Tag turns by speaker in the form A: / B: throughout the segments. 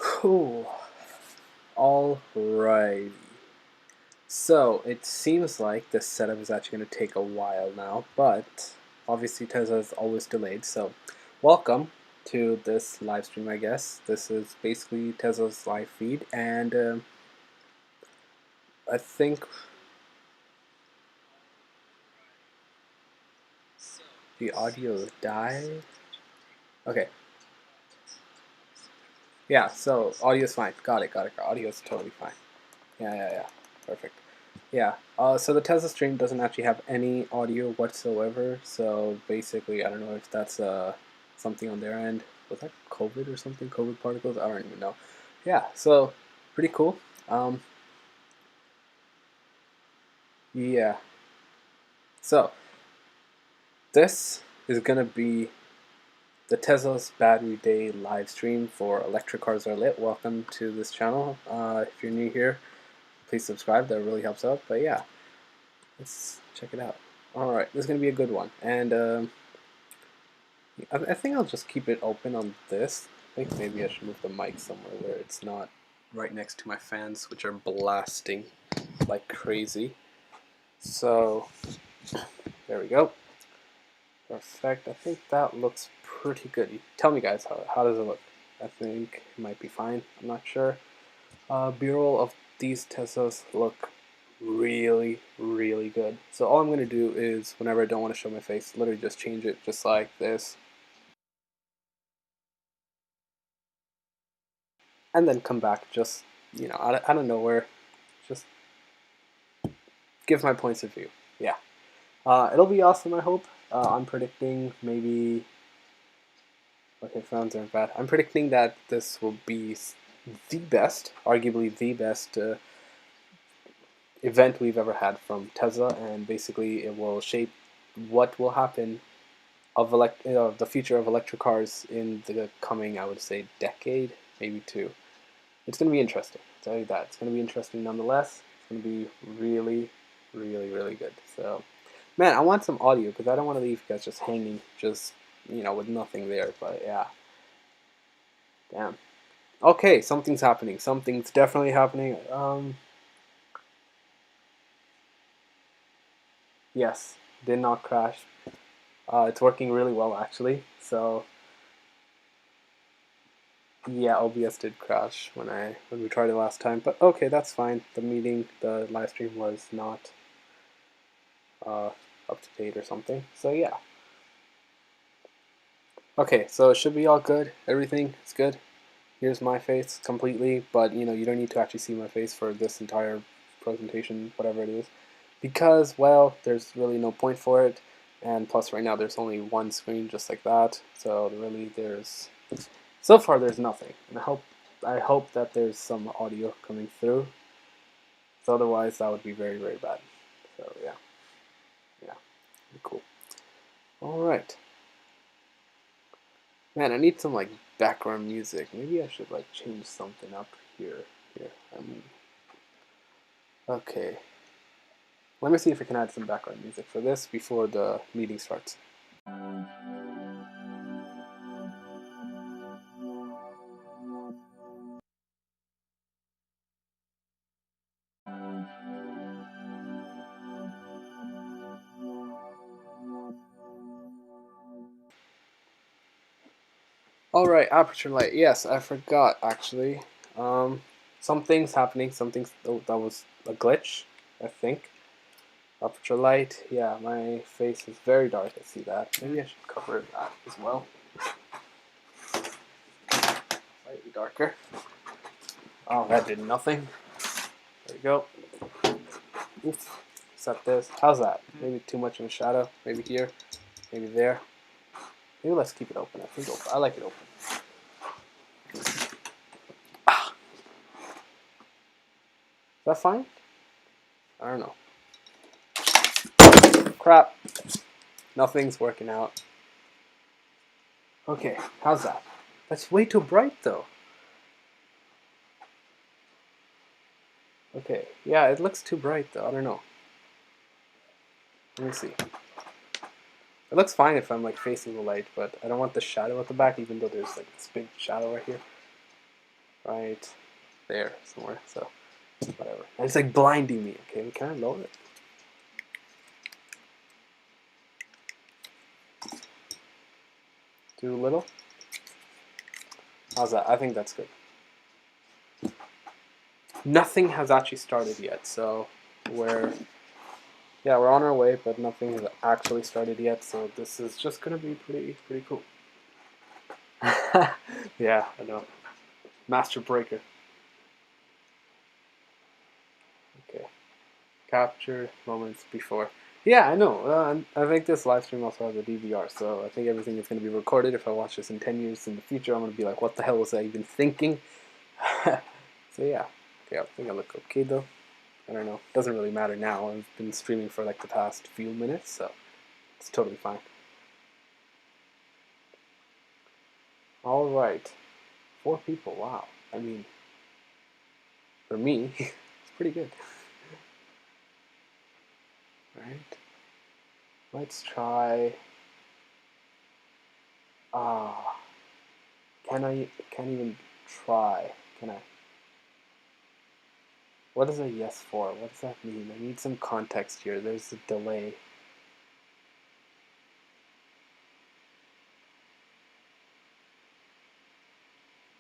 A: Cool. Alrighty. So it seems like this setup is actually going to take a while now, but obviously Tesla is always delayed. So welcome to this live stream, I guess. This is basically Tesla's live feed, and I think the audio died. Okay. Yeah, so audio is fine. Got it. Audio is totally fine. Yeah. Perfect. Yeah, so the Tesla stream doesn't actually have any audio whatsoever, so basically, I don't know if that's something on their end. Was that COVID or something? COVID particles? I don't even know. Yeah, so pretty cool. Um, yeah, so this is gonna be the Tesla's Battery Day live stream for Electric Cars Are Lit. Welcome to this channel. If you're new here, please subscribe. That really helps out. But yeah, let's check it out. Alright, this is going to be a good one. And I think I'll just keep it open on this. I think maybe I should move the mic somewhere where it's not right next to my fans, which are blasting like crazy. So, there we go. Perfect. I think that looks pretty good. Tell me guys, how does it look? I think it might be fine. I'm not sure. B-roll of these Teslas look really good. So all I'm going to do is, whenever I don't want to show my face, literally just change it just like this, and then come back just, out of nowhere, just give my points of view. Yeah, it'll be awesome, I hope. I'm predicting maybe, okay, sounds aren't bad. I'm predicting that this will be the best, arguably the best event we've ever had from Tesla, and basically it will shape what will happen of the future of electric cars in the coming, I would say, decade, maybe two. It's going to be interesting. I'll tell you that. It's going to be interesting nonetheless. It's going to be really good. So, man, I want some audio because I don't want to leave you guys just hanging, just you know, with nothing there. But yeah, damn. Okay, something's happening. Something's definitely happening. Yes, did not crash. It's working really well actually. So yeah, OBS did crash when we tried it last time, but okay, that's fine. The live stream was not uh, up to date or something. So yeah. Okay, so it should be all good. Everything is good. Here's my face completely, but you know, you don't need to actually see my face for this entire presentation, whatever it is, because, well, there's really no point for it, and plus right now there's only one screen just like that, so really so far there's nothing, and I hope that there's some audio coming through, so otherwise that would be very, very bad. So yeah, cool. All right. Man, I need some like background music. Maybe I should like change something up here. Okay. Let me see if I can add some background music for this before the meeting starts. Alright, aperture light. Yes, I forgot actually. Some things happening. That was a glitch, I think. Aperture light. Yeah, my face is very dark. I see that. Maybe I should cover that as well. Slightly darker. Oh, that did nothing. There we go. Oof. Set this. How's that? Maybe too much in the shadow. Maybe here. Maybe there. Maybe let's keep it open. I think open. I like it open. Ah. Is that fine? I don't know. Crap. Nothing's working out. Okay, how's that? That's way too bright though. Okay, yeah, it looks too bright though. I don't know. Let me see. It looks fine if I'm like facing the light, but I don't want the shadow at the back, even though there's like this big shadow right here. Right there somewhere, so whatever. And it's like blinding me. Okay, can I lower it? Too little? How's that? I think that's good. Nothing has actually started yet, so we're on our way, but nothing has actually started yet, so this is just gonna be pretty cool. Yeah, I know. Master Breaker. Okay. Capture moments before. Yeah, I know. I think this live stream also has a DVR, so I think everything is going to be recorded. If I watch this in 10 years in the future, I'm going to be like, what the hell was I even thinking? So yeah. Okay, I think I look okay though. I don't know. Doesn't really matter now. I've been streaming for like the past few minutes, so it's totally fine. Alright. 4 people, wow. I mean, for me, it's pretty good. Alright. Let's try... can't even try. Can I? What is a yes for? What does that mean? I need some context here. There's a delay.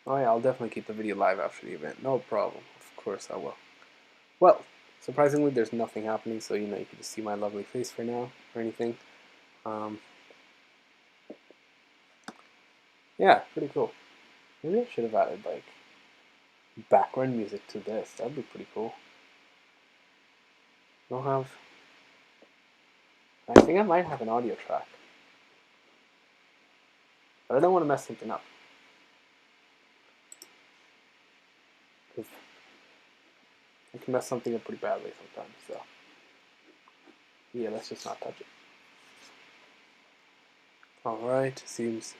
A: Oh yeah, I'll definitely keep the video live after the event. No problem. Of course I will. Well, surprisingly, there's nothing happening, so you know you can just see my lovely face for now or anything. Yeah, pretty cool. Maybe I should have added like background music to this. That'd be pretty cool. Don't have. I think I might have an audio track, but I don't want to mess something up. Because I can mess something up pretty badly sometimes. So yeah, let's just not touch it. All right, seems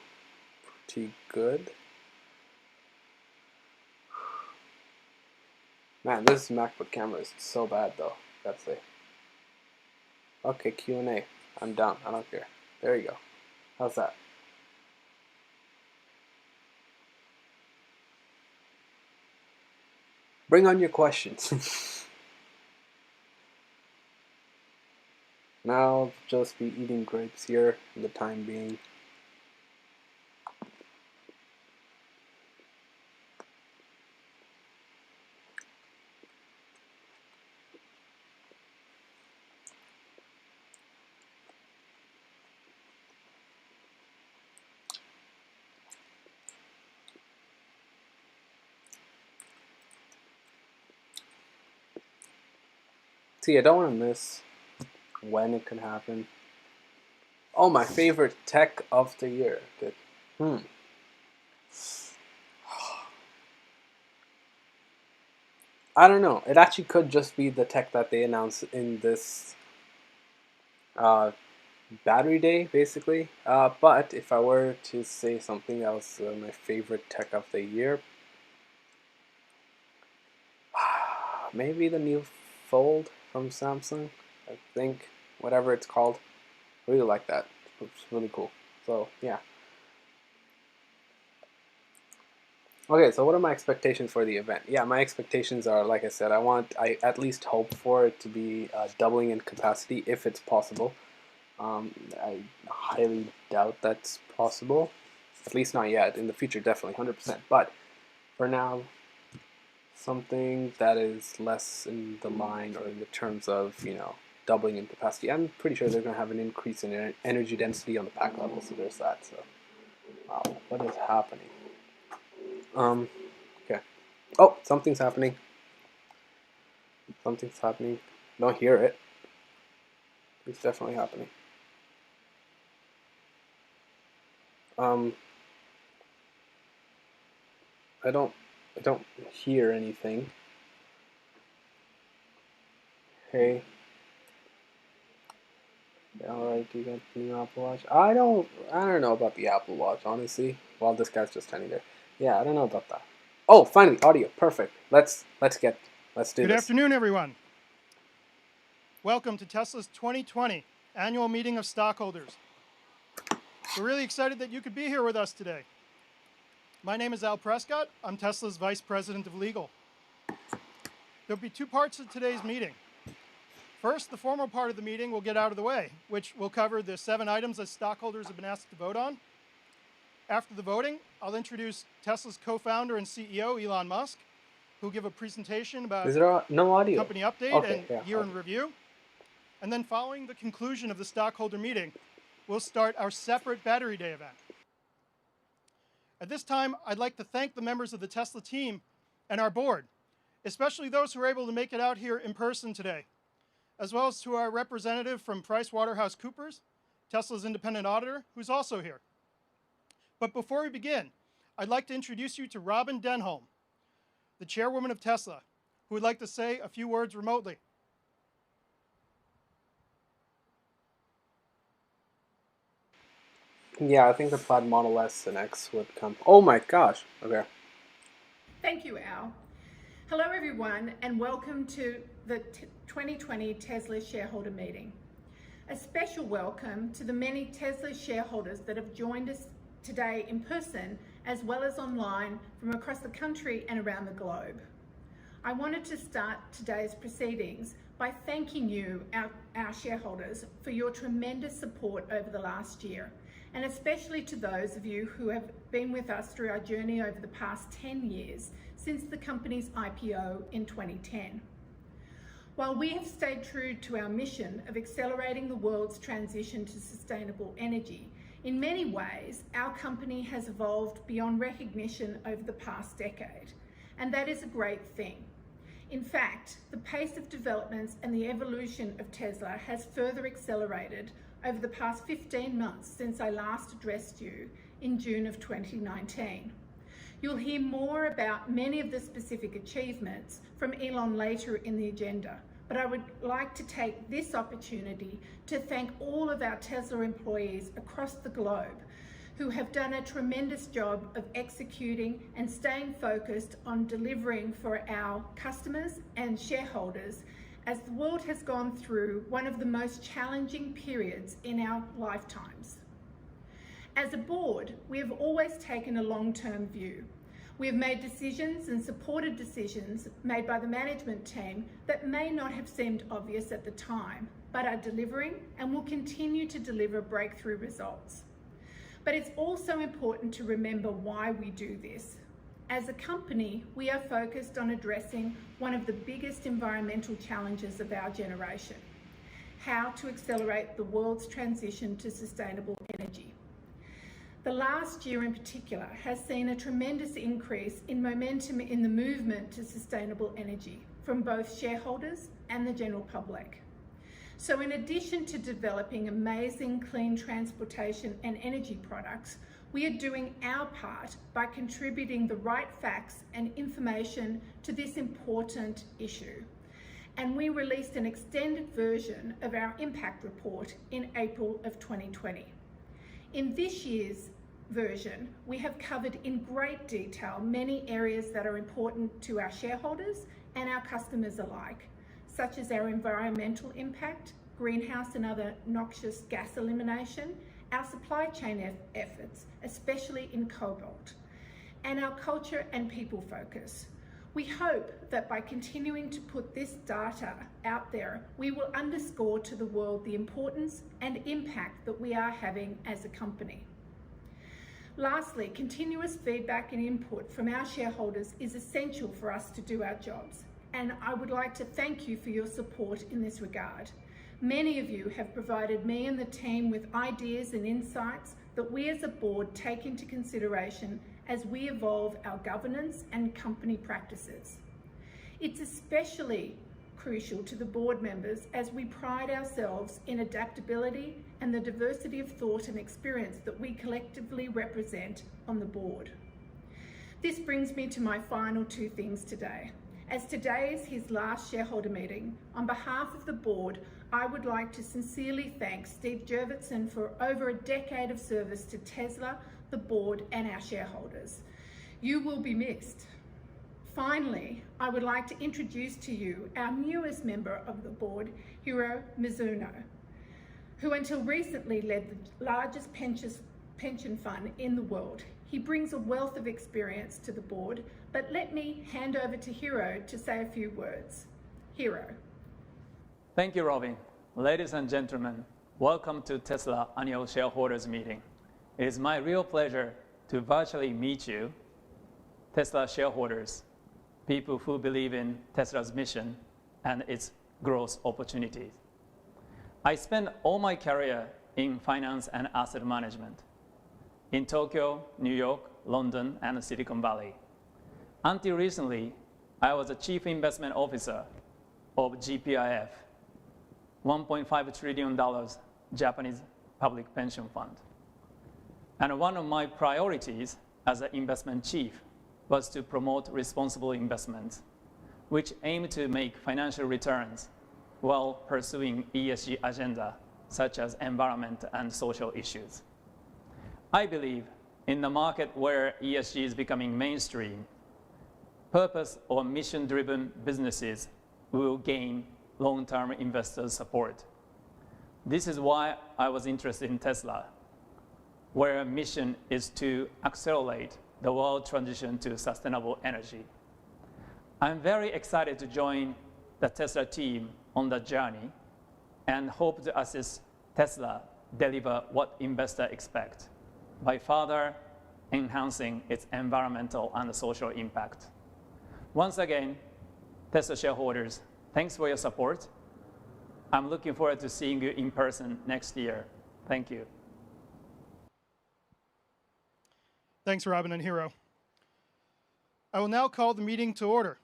A: pretty good. Man, this MacBook camera is so bad though, gotta say. Okay, Q&A. I'm down, I don't care. There you go. How's that? Bring on your questions. Now I'll just be eating grapes here for the time being. See, I don't want to miss when it can happen. Oh, my favorite tech of the year. Good. I don't know. It actually could just be the tech that they announced in this battery day, basically. But if I were to say something else, my favorite tech of the year, maybe the new Fold from Samsung. I think whatever it's called. I really like that. It's really cool. So yeah. Okay, so what are my expectations for the event? Yeah, my expectations are, like I said, I at least hope for it to be doubling in capacity if it's possible. I highly doubt that's possible, at least not yet. In the future, definitely 100%. But for now, something that is less in the line or in the terms of, doubling in capacity. I'm pretty sure they're going to have an increase in energy density on the pack level, so there's that. So, wow, what is happening? Okay. Oh, something's happening. Something's happening. Don't hear it. It's definitely happening. I don't hear anything. Hey. Alright, do you get the new Apple Watch? I don't know about the Apple Watch, honestly. While this guy's just standing there. Yeah, I don't know about that. Oh, finally, audio. Perfect. Let's do this.
B: Good afternoon, everyone. Welcome to Tesla's 2020 annual meeting of stockholders. We're really excited that you could be here with us today. My name is Al Prescott. I'm Tesla's Vice President of Legal. There'll be two parts of today's meeting. First, the formal part of the meeting will get out of the way, which will cover the 7 items that stockholders have been asked to vote on. After the voting, I'll introduce Tesla's co-founder and CEO, Elon Musk, who'll give a presentation about
A: no audio?
B: Company update year in review. And then following the conclusion of the stockholder meeting, we'll start our separate Battery Day event. At this time, I'd like to thank the members of the Tesla team and our board, especially those who were able to make it out here in person today, as well as to our representative from PricewaterhouseCoopers, Tesla's independent auditor, who's also here. But before we begin, I'd like to introduce you to Robin Denholm, the chairwoman of Tesla, who would like to say a few words remotely.
A: Yeah, I think the Plaid Model S and X would come. Oh my gosh. Okay.
C: Thank you, Al. Hello, everyone, and welcome to the 2020 Tesla shareholder meeting. A special welcome to the many Tesla shareholders that have joined us today in person, as well as online from across the country and around the globe. I wanted to start today's proceedings by thanking you, our shareholders, for your tremendous support over the last year, and especially to those of you who have been with us through our journey over the past 10 years since the company's IPO in 2010. While we have stayed true to our mission of accelerating the world's transition to sustainable energy, in many ways, our company has evolved beyond recognition over the past decade, and that is a great thing. In fact, the pace of developments and the evolution of Tesla has further accelerated over the past 15 months since I last addressed you in June of 2019. You'll hear more about many of the specific achievements from Elon later in the agenda, but I would like to take this opportunity to thank all of our Tesla employees across the globe who have done a tremendous job of executing and staying focused on delivering for our customers and shareholders as the world has gone through one of the most challenging periods in our lifetimes. As a board, we have always taken a long-term view. We have made decisions and supported decisions made by the management team that may not have seemed obvious at the time, but are delivering and will continue to deliver breakthrough results. But it's also important to remember why we do this. As a company, we are focused on addressing one of the biggest environmental challenges of our generation: how to accelerate the world's transition to sustainable energy. The last year in particular has seen a tremendous increase in momentum in the movement to sustainable energy from both shareholders and the general public. So in addition to developing amazing clean transportation and energy products, we are doing our part by contributing the right facts and information to this important issue. And we released an extended version of our impact report in April of 2020. In this year's version, we have covered in great detail many areas that are important to our shareholders and our customers alike, such as our environmental impact, greenhouse and other noxious gas elimination, our supply chain efforts, especially in cobalt, and our culture and people focus. We hope that by continuing to put this data out there, we will underscore to the world the importance and impact that we are having as a company. Lastly, continuous feedback and input from our shareholders is essential for us to do our jobs, and I would like to thank you for your support in this regard. Many of you have provided me and the team with ideas and insights that we as a board take into consideration as we evolve our governance and company practices. It's especially crucial to the board members as we pride ourselves in adaptability and the diversity of thought and experience that we collectively represent on the board. This brings me to my final two things today. As today is his last shareholder meeting, on behalf of the board, I would like to sincerely thank Steve Jurvetson for over a decade of service to Tesla, the board, and our shareholders. You will be missed. Finally, I would like to introduce to you our newest member of the board, Hiro Mizuno, who until recently led the largest pension fund in the world. He brings a wealth of experience to the board, but let me hand over to Hiro to say a few words. Hiro.
D: Thank you, Robin. Ladies and gentlemen, welcome to Tesla Annual Shareholders Meeting. It is my real pleasure to virtually meet you, Tesla shareholders, people who believe in Tesla's mission and its growth opportunities. I spent all my career in finance and asset management in Tokyo, New York, London, and Silicon Valley. Until recently, I was a chief investment officer of GPIF, $1.5 trillion Japanese public pension fund. And one of my priorities as an investment chief was to promote responsible investments, which aim to make financial returns while pursuing ESG agenda, such as environment and social issues. I believe in the market where ESG is becoming mainstream, purpose or mission-driven businesses will gain long-term investor support. This is why I was interested in Tesla, where mission is to accelerate the world transition to sustainable energy. I'm very excited to join the Tesla team on that journey and hope to assist Tesla deliver what investors expect by further enhancing its environmental and social impact. Once again, Tesla shareholders, thanks for your support. I'm looking forward to seeing you in person next year. Thank you.
B: Thanks, Robin and Hiro. I will now call the meeting to order.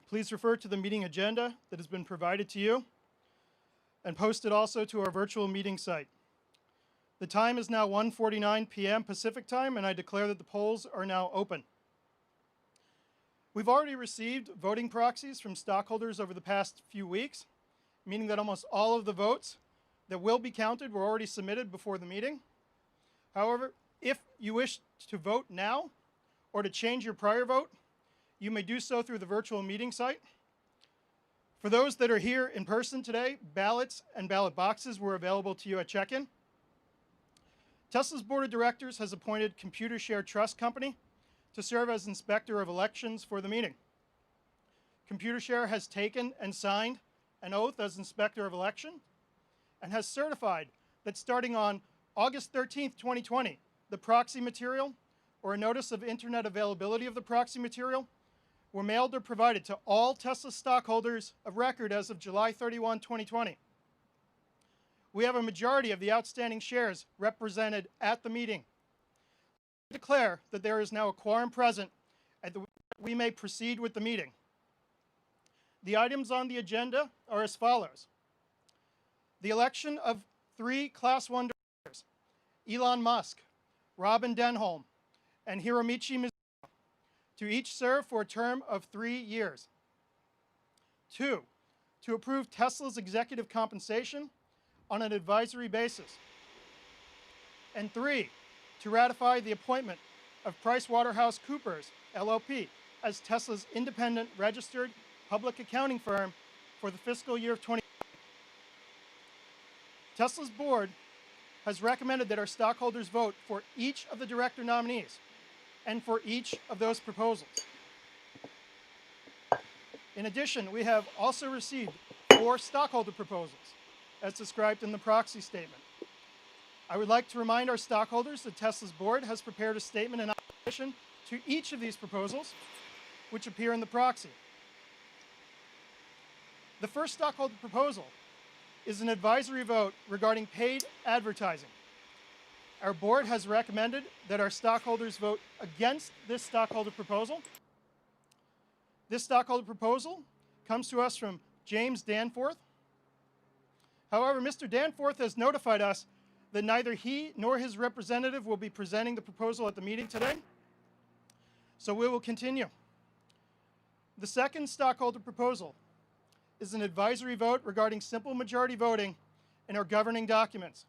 B: Please refer to the meeting agenda that has been provided to you and posted also to our virtual meeting site. The time is now 1:49 p.m. Pacific time, and I declare that the polls are now open. We've already received voting proxies from stockholders over the past few weeks, meaning that almost all of the votes that will be counted were already submitted before the meeting. However, if you wish to vote now or to change your prior vote, you may do so through the virtual meeting site. For those that are here in person today, ballots and ballot boxes were available to you at check-in. Tesla's board of directors has appointed Computershare Trust Company to serve as Inspector of Elections for the meeting. Computershare has taken and signed an oath as Inspector of Election and has certified that starting on August 13th, 2020, the proxy material or a notice of internet availability of the proxy material were mailed or provided to all Tesla stockholders of record as of July 31, 2020. We have a majority of the outstanding shares represented at the meeting. I declare that there is now a quorum present and that we may proceed with the meeting. The items on the agenda are as follows. The election of 3 Class 1 directors, Elon Musk, Robin Denholm, and Hiromichi Mizuno, to each serve for a term of 3 years. 2, to approve Tesla's executive compensation on an advisory basis. And 3, to ratify the appointment of PricewaterhouseCoopers, LLP, as Tesla's independent registered public accounting firm for the fiscal year of 2020. Tesla's board has recommended that our stockholders vote for each of the director nominees and for each of those proposals. In addition, we have also received 4 stockholder proposals, as described in the proxy statement. I would like to remind our stockholders that Tesla's board has prepared a statement in opposition to each of these proposals, which appear in the proxy. The first stockholder proposal is an advisory vote regarding paid advertising. Our board has recommended that our stockholders vote against this stockholder proposal. This stockholder proposal comes to us from James Danforth. However, Mr. Danforth has notified us that neither he nor his representative will be presenting the proposal at the meeting today, so we will continue. The second stockholder proposal is an advisory vote regarding simple majority voting in our governing documents.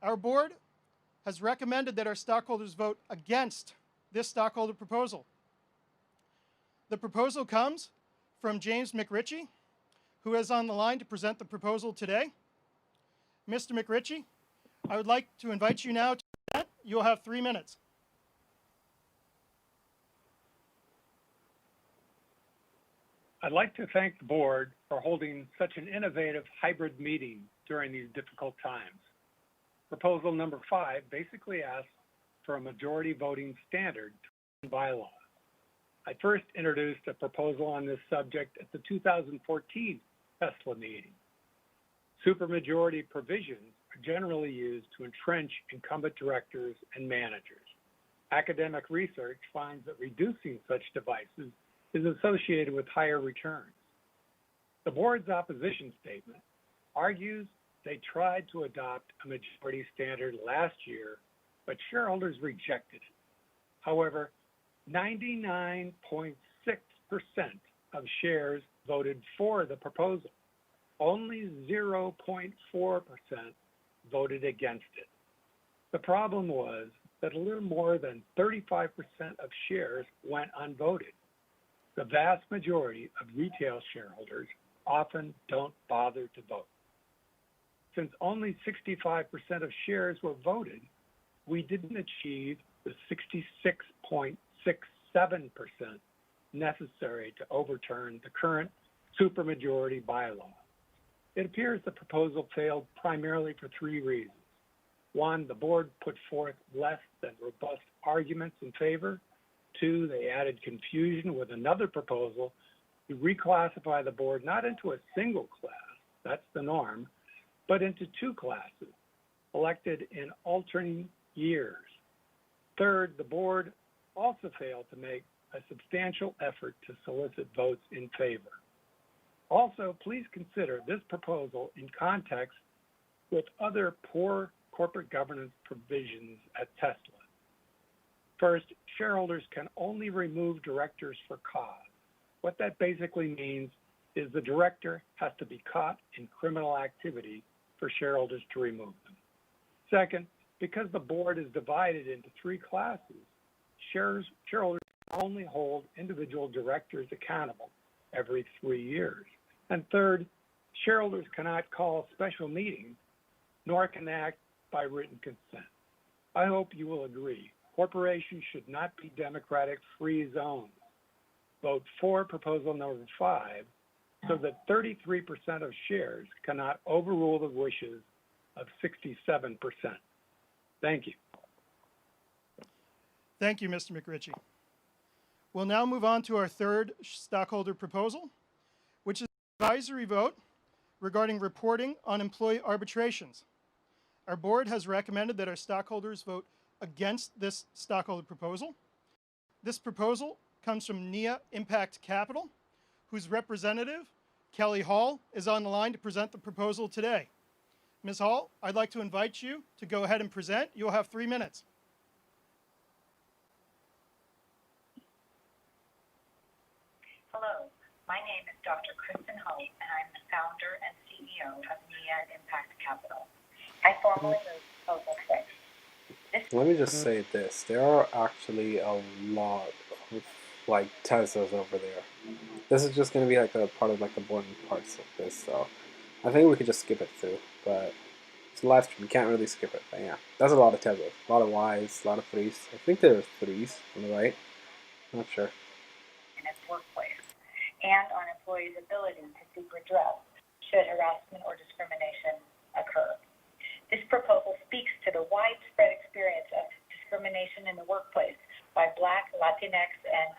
B: Our board has recommended that our stockholders vote against this stockholder proposal. The proposal comes from James McRitchie, who is on the line to present the proposal today. Mr. McRitchie, I would like to invite you now to present. You'll have 3 minutes.
E: I'd like to thank the board for holding such an innovative hybrid meeting during these difficult times. Proposal number 5 basically asks for a majority voting standard to bylaw. I first introduced a proposal on this subject at the 2014 Tesla meeting. Supermajority provisions are generally used to entrench incumbent directors and managers. Academic research finds that reducing such devices is associated with higher returns. The board's opposition statement argues they tried to adopt a majority standard last year, but shareholders rejected it. However, 99.6% of shares voted for the proposal. Only 0.4% voted against it. The problem was that a little more than 35% of shares went unvoted. The vast majority of retail shareholders often don't bother to vote. Since only 65% of shares were voted, we didn't achieve the 66.67% necessary to overturn the current supermajority bylaw. It appears the proposal failed primarily for 3 reasons. 1, the board put forth less than robust arguments in favor. 2, they added confusion with another proposal to reclassify the board not into a single class, that's the norm, but into 2 classes, elected in alternating years. 3rd, the board also failed to make a substantial effort to solicit votes in favor. Also, please consider this proposal in context with other poor corporate governance provisions at Tesla. First, shareholders can only remove directors for cause. What that basically means is the director has to be caught in criminal activity for shareholders to remove them. Second, because the board is divided into 3 classes, shareholders can only hold individual directors accountable every 3 years. And third, shareholders cannot call special meetings, nor can act by written consent. I hope you will agree Corporations should not be democratic free zones. Vote for proposal number 5 so that 33% of shares cannot overrule the wishes of 67%. Thank you.
B: Thank you, Mr. McRitchie. We'll now move on to our third stockholder proposal, which is an advisory vote regarding reporting on employee arbitrations. Our board has recommended that our stockholders vote against this stockholder proposal. This proposal comes from NIA Impact Capital, whose representative, Kelly Hall, is on the line to present the proposal today. Ms. Hall, I'd like to invite you to go ahead and present. You'll have 3 minutes.
F: Hello, my name is Dr. Kristen Hull, and I'm the founder and CEO of NIA Impact Capital. I formally move proposal 6.
A: Let me just say this. There are actually a lot of like Teslas over there. This is just going to be like a part of like the boring parts of this, so I think we could just skip it through, but it's a live stream, you can't really skip it, but yeah. That's a lot of Teslas, a lot of Ys, a lot of 3s. I think there are 3s on the right. Not sure.
F: In its workplace, and on employees' ability to seek redress should harassment or discrimination occur. This proposal speaks to the widespread experience of discrimination in the workplace by Black, Latinx, and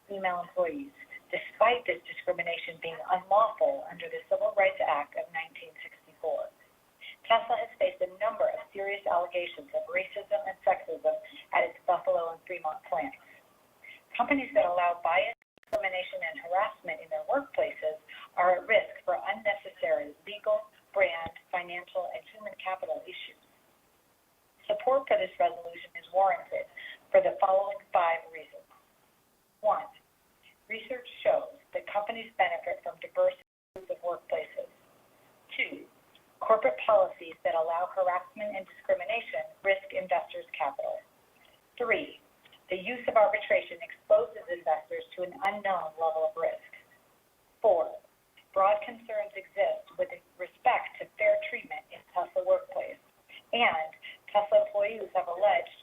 F: female employees, despite this discrimination being unlawful under the Civil Rights Act of 1964. Tesla has faced a number of serious allegations of racism and sexism at its Buffalo and Fremont plants. Companies that allow bias, discrimination, and harassment in their workplaces are at risk for unnecessary legal, brand, financial, and human capital issues. Support for this resolution is warranted for the following 5 reasons. 1. Research shows that companies benefit from diverse inclusive workplaces. 2. Corporate policies that allow harassment and discrimination risk investors' capital. 3. The use of arbitration exposes investors to an unknown level of risk. 4. Broad concerns exist with respect to fair treatment in Tesla workplace, and Tesla employees have alleged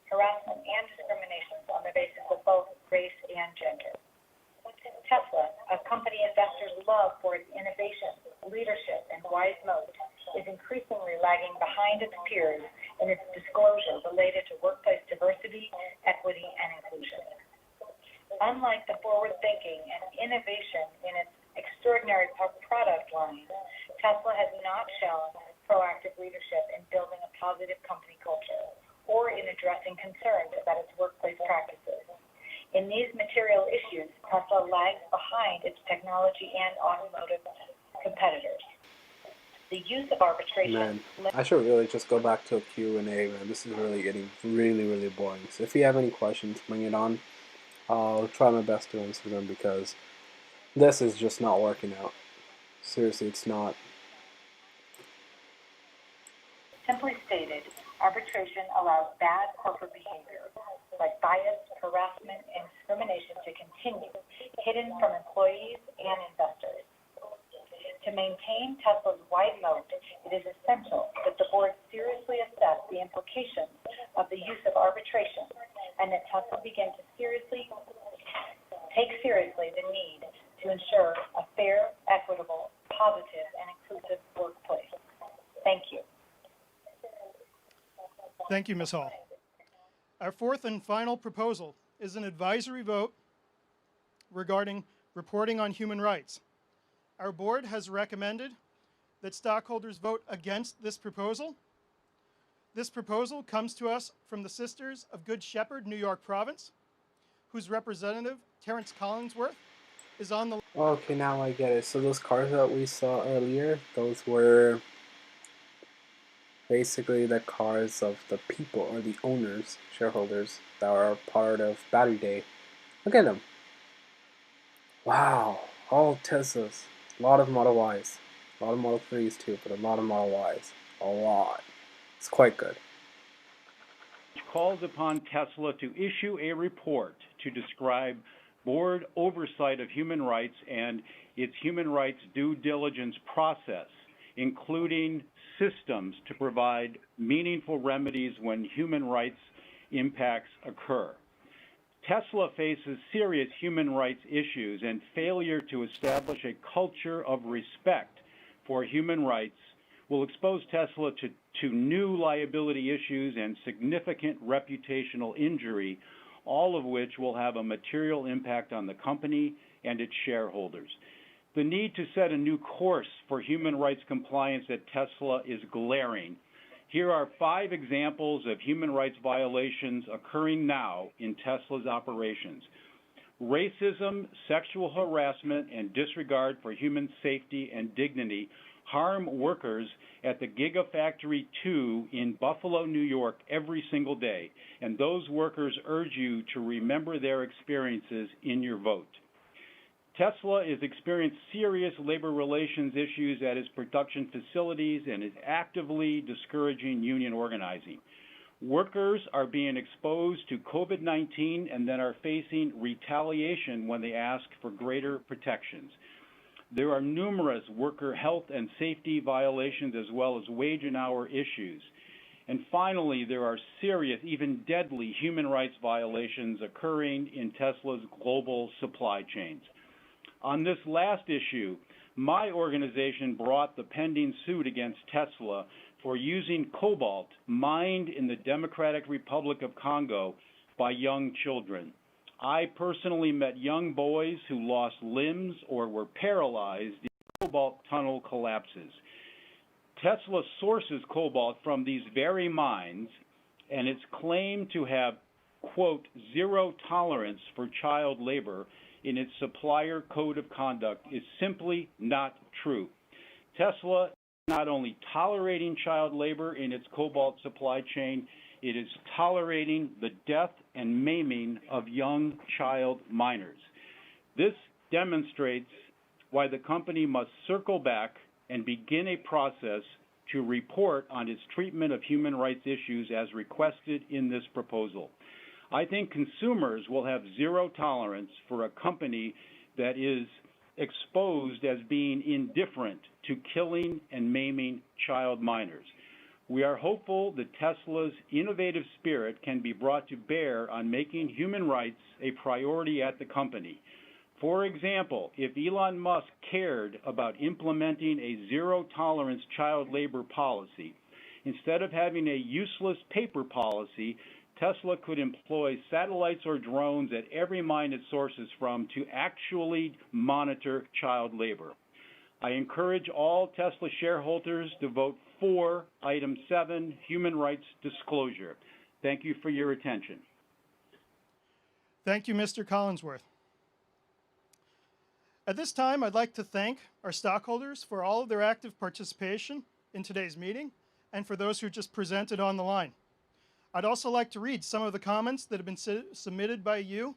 F: harassment and discriminations on the basis of both race and gender. Tesla, a company investors love for its innovation, leadership, and wise moat, is increasingly lagging behind its peers in its disclosure related to workplace diversity, equity, and inclusion. Unlike the forward-thinking and innovation in its extraordinary product line, Tesla has not shown proactive leadership in building a positive company culture or in addressing concerns about its workplace practices. In these material issues, Tesla lags behind its technology and automotive competitors. The use of arbitration...
A: Man, I should really just go back to a Q&A, man. This is really getting really boring. So if you have any questions, bring it on. I'll try my best to answer them because this is just not working out. Seriously, it's not.
F: Simply stated, arbitration allows bad corporate behavior, like bias, harassment, and discrimination to continue, hidden from employees and investors. To maintain Tesla's wide moat, it is essential that the board seriously assess the implications of the use of arbitration and that Tesla begin to take seriously the need to ensure a fair, equitable, positive, and inclusive workplace. Thank you.
B: Thank you, Ms. Hall. Our fourth and final proposal is an advisory vote regarding reporting on human rights. Our board has recommended that stockholders vote against this proposal. This proposal comes to us from the Sisters of Good Shepherd, New York Province, whose representative, Terrence Collinsworth, is on the...
A: Okay, now I get it. So those cars that we saw earlier, those were basically the cars of the people or the owners, shareholders, that are part of Battery Day. Look at them. Wow, all Teslas. A lot of Model Ys. A lot of Model 3s too, but a lot of Model Ys. A lot. It's quite good.
G: Calls upon Tesla to issue a report to describe board oversight of human rights and its human rights due diligence process, including systems to provide meaningful remedies when human rights impacts occur. Tesla faces serious human rights issues, and failure to establish a culture of respect for human rights will expose Tesla to new liability issues and significant reputational injury, all of which will have a material impact on the company and its shareholders. The need to set a new course for human rights compliance at Tesla is glaring. Here are 5 examples of human rights violations occurring now in Tesla's operations. Racism, sexual harassment, and disregard for human safety and dignity harm workers at the Gigafactory 2 in Buffalo, New York every single day, and those workers urge you to remember their experiences in your vote. Tesla has experienced serious labor relations issues at its production facilities and is actively discouraging union organizing. Workers are being exposed to COVID-19 and then are facing retaliation when they ask for greater protections. There are numerous worker health and safety violations as well as wage and hour issues. And finally, there are serious, even deadly human rights violations occurring in Tesla's global supply chains. On this last issue, my organization brought the pending suit against Tesla for using cobalt mined in the Democratic Republic of Congo by young children. I personally met young boys who lost limbs or were paralyzed in cobalt tunnel collapses. Tesla sources cobalt from these very mines, and its claim to have, quote, zero tolerance for child labor in its supplier code of conduct is simply not true. Tesla is not only tolerating child labor in its cobalt supply chain, it is tolerating the death and maiming of young child miners. This demonstrates why the company must circle back and begin a process to report on its treatment of human rights issues as requested in this proposal. I think consumers will have zero tolerance for a company that is exposed as being indifferent to killing and maiming child miners. We are hopeful that Tesla's innovative spirit can be brought to bear on making human rights a priority at the company. For example, if Elon Musk cared about implementing a zero-tolerance child labor policy, instead of having a useless paper policy, Tesla could employ satellites or drones at every mine it sources from to actually monitor child labor. I encourage all Tesla shareholders to vote for Item 7, Human Rights Disclosure. Thank you for your attention.
B: Thank you, Mr. Collinsworth. At this time, I'd like to thank our stockholders for all of their active participation in today's meeting and for those who just presented on the line. I'd also like to read some of the comments that have been submitted by you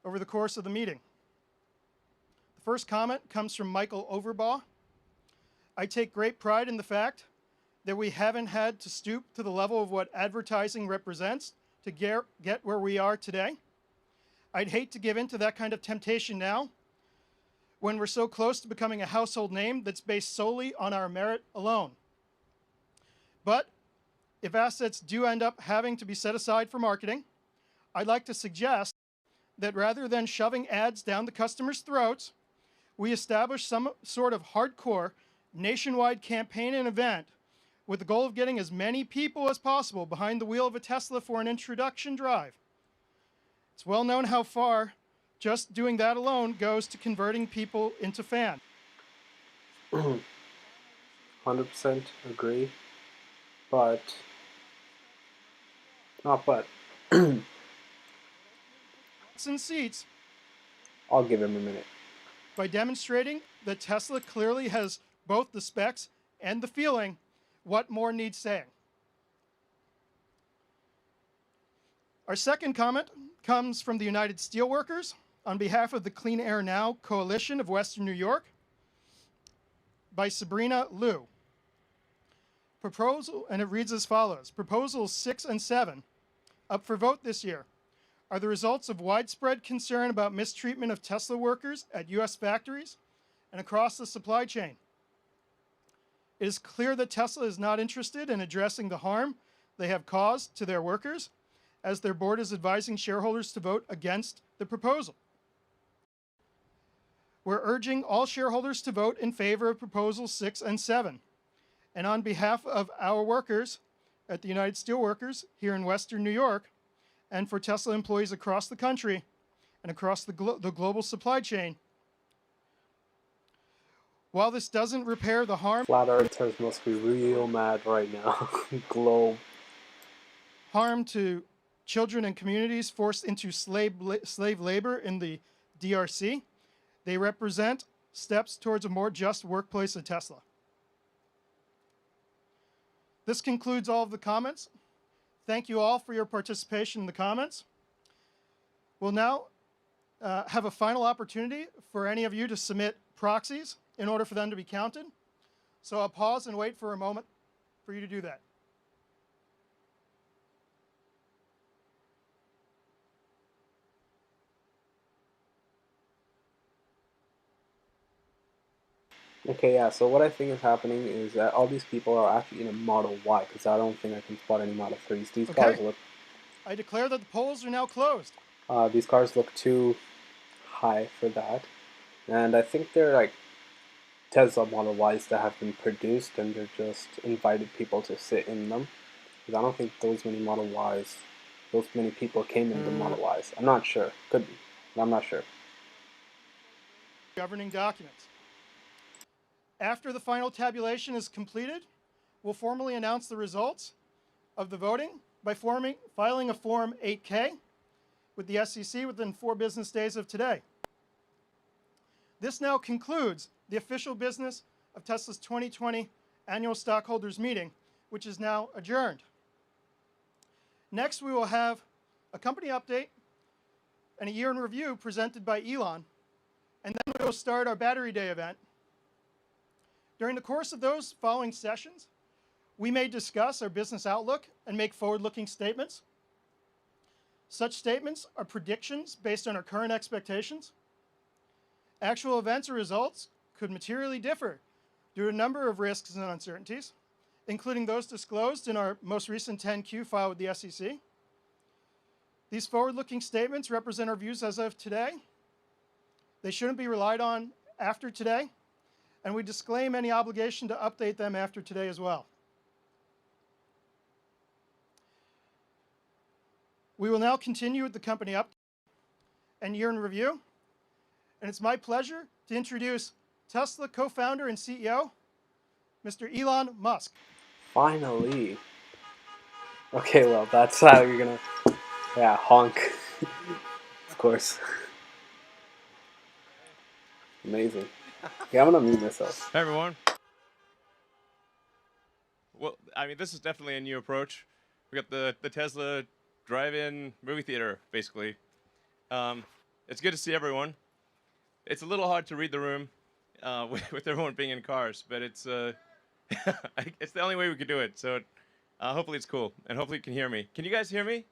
B: over the course of the meeting. The first comment comes from Michael Overbaugh. I take great pride in the fact that we haven't had to stoop to the level of what advertising represents to get where we are today. I'd hate to give in to that kind of temptation now when we're so close to becoming a household name that's based solely on our merit alone. But if assets do end up having to be set aside for marketing, I'd like to suggest that rather than shoving ads down the customers' throats, we establish some sort of hardcore nationwide campaign and event with the goal of getting as many people as possible behind the wheel of a Tesla for an introduction drive. It's well known how far just doing that alone goes to converting people into fans.
A: 100% agree, but not but.
B: And seats
A: I'll give him a minute.
B: by demonstrating that Tesla clearly has both the specs and the feeling. What more needs saying? Our second comment comes from the United Steelworkers on behalf of the Clean Air Now Coalition of Western New York by Sabrina Liu. Proposal, and it reads as follows. Proposals 6 and 7, up for vote this year, are the results of widespread concern about mistreatment of Tesla workers at U.S. factories and across the supply chain. It is clear that Tesla is not interested in addressing the harm they have caused to their workers, as their board is advising shareholders to vote against the proposal. We're urging all shareholders to vote in favor of Proposals 6 and 7. And on behalf of our workers at the United Steelworkers here in Western New York, and for Tesla employees across the country and across the global supply chain, while this doesn't repair the harm...
A: Flat Earthers must be real mad right now. Globe.
B: ...harm to children and communities forced into slave labor in the DRC, they represent steps towards a more just workplace at Tesla. This concludes all of the comments. Thank you all for your participation in the comments. We'll now have a final opportunity for any of you to submit proxies in order for them to be counted. So I'll pause and wait for a moment for you to do that.
A: Okay, yeah, so what I think is happening is that all these people are actually in a Model Y, because I don't think I can spot any Model 3s. These cars look...
B: I declare that the polls are now closed.
A: These cars look too high for that. And I think they're like Tesla Model Ys that have been produced, and they're just invited people to sit in them. Because I don't think those many Model Ys, those many people came in the Model Ys. I'm not sure. Could be. I'm not sure.
B: Governing documents. After the final tabulation is completed, we'll formally announce the results of the voting by filing a Form 8K with the SEC within 4 business days of today. This now concludes the official business of Tesla's 2020 Annual Stockholders Meeting, which is now adjourned. Next, we will have a company update and a year in review presented by Elon, and then we will start our Battery Day event. During the course of those following sessions, we may discuss our business outlook and make forward-looking statements. Such statements are predictions based on our current expectations. Actual events or results could materially differ due to a number of risks and uncertainties, including those disclosed in our most recent 10-Q filed with the SEC. These forward-looking statements represent our views as of today. They shouldn't be relied on after today, and we disclaim any obligation to update them after today as well. We will now continue with the company update and year in review, and it's my pleasure to introduce Tesla co-founder and CEO, Mr. Elon Musk.
A: Finally. Okay, well, that's how you're gonna... Yeah, honk. Of course. Amazing. Yeah, I'm gonna mute myself.
H: Hey everyone. Well, I mean, this is definitely a new approach. We got the Tesla drive-in movie theater, basically. It's good to see everyone. It's a little hard to read the room with everyone being in cars, but it's it's the only way we could do it. So hopefully it's cool, and hopefully you can hear me. Can you guys hear me?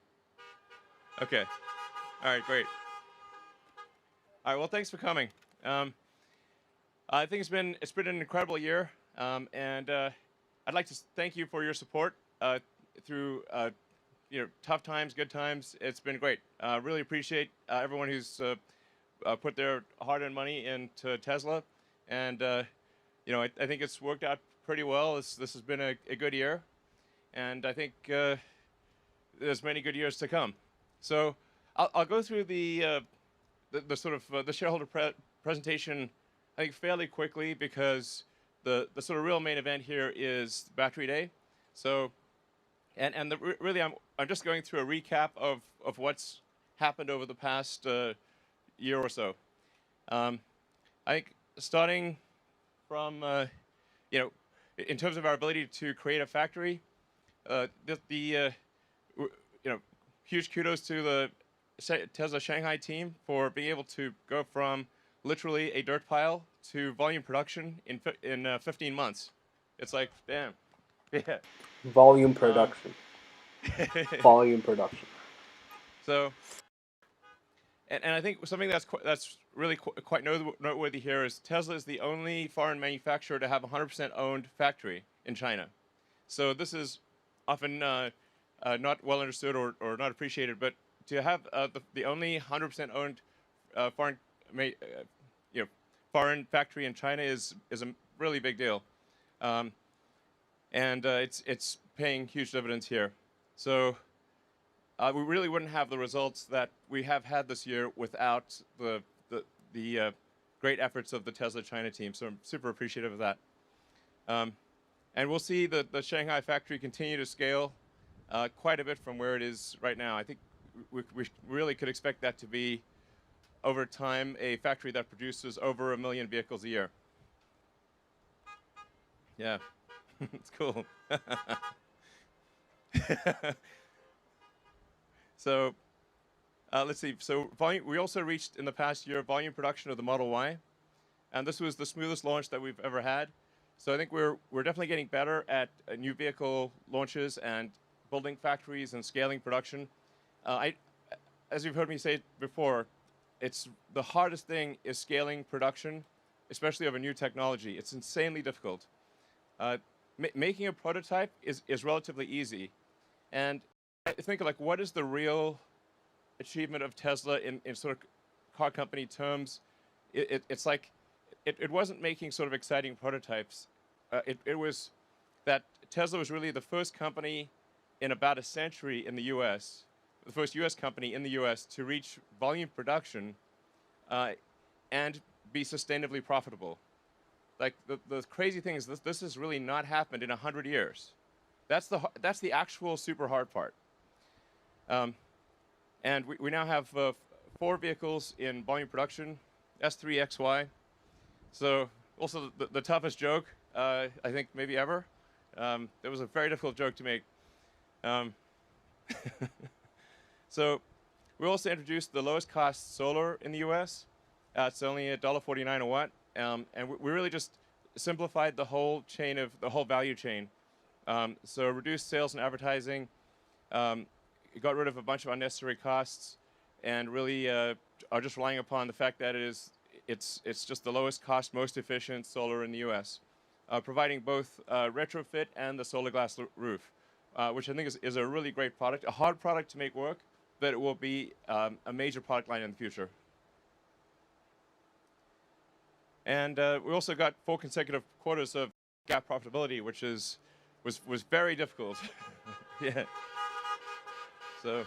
H: Okay. All right, great. All right, well, thanks for coming. I think it's been an incredible year, and I'd like to thank you for your support through tough times, good times. It's been great. Really appreciate everyone who's put their hard-earned money into Tesla, and I think it's worked out pretty well. This has been a good year, and I think there's many good years to come. So I'll go through the sort of the shareholder presentation, I think, fairly quickly, because the sort of real main event here is Battery Day. So, really, I'm just going through a recap of what's happened over the past year or so. I think starting from in terms of our ability to create a factory, huge kudos to the Tesla Shanghai team for being able to go from literally a dirt pile to volume production in 15 months. It's like, damn. Yeah.
A: Volume production. Volume production.
H: So, and I think something that's really quite noteworthy here is Tesla is the only foreign manufacturer to have a 100% owned factory in China. So this is often not well understood or not appreciated, but to have the only 100% owned foreign foreign factory in China is a really big deal, and it's paying huge dividends here. So we really wouldn't have the results that we have had this year without the great efforts of the Tesla China team. So I'm super appreciative of that. And we'll see the Shanghai factory continue to scale quite a bit from where it is right now. I think we really could expect that to be, over time, a factory that produces over 1 million vehicles a year. Yeah, it's cool. So let's see. So volume, we also reached in the past year volume production of the Model Y, and this was the smoothest launch that we've ever had. So I think we're definitely getting better at new vehicle launches and building factories and scaling production. As you've heard me say before, it's the hardest thing is scaling production, especially of a new technology. It's insanely difficult. Making a prototype is relatively easy, and I think like what is the real achievement of Tesla in sort of car company terms? It's like it wasn't making sort of exciting prototypes. It was that Tesla was really the first company in about a century in the U.S., the first U.S. company in the U.S. to reach volume production and be sustainably profitable. Like the crazy thing is this has really not happened in 100 years. That's the actual super hard part. And we now have 4 vehicles in volume production, S3 XY. So also the toughest joke I think maybe ever. It was a very difficult joke to make. So we also introduced the lowest cost solar in the U.S. It's only $1.49 a watt, and we really just simplified the whole chain of the whole value chain. So reduced sales and advertising, got rid of a bunch of unnecessary costs, and really are just relying upon the fact that it's just the lowest cost, most efficient solar in the U.S. Providing both retrofit and the solar glass roof, which I think is a really great product, a hard product to make work, but it will be a major product line in the future. And we also got 4 consecutive quarters of GAAP profitability, which was very difficult. Yeah. So,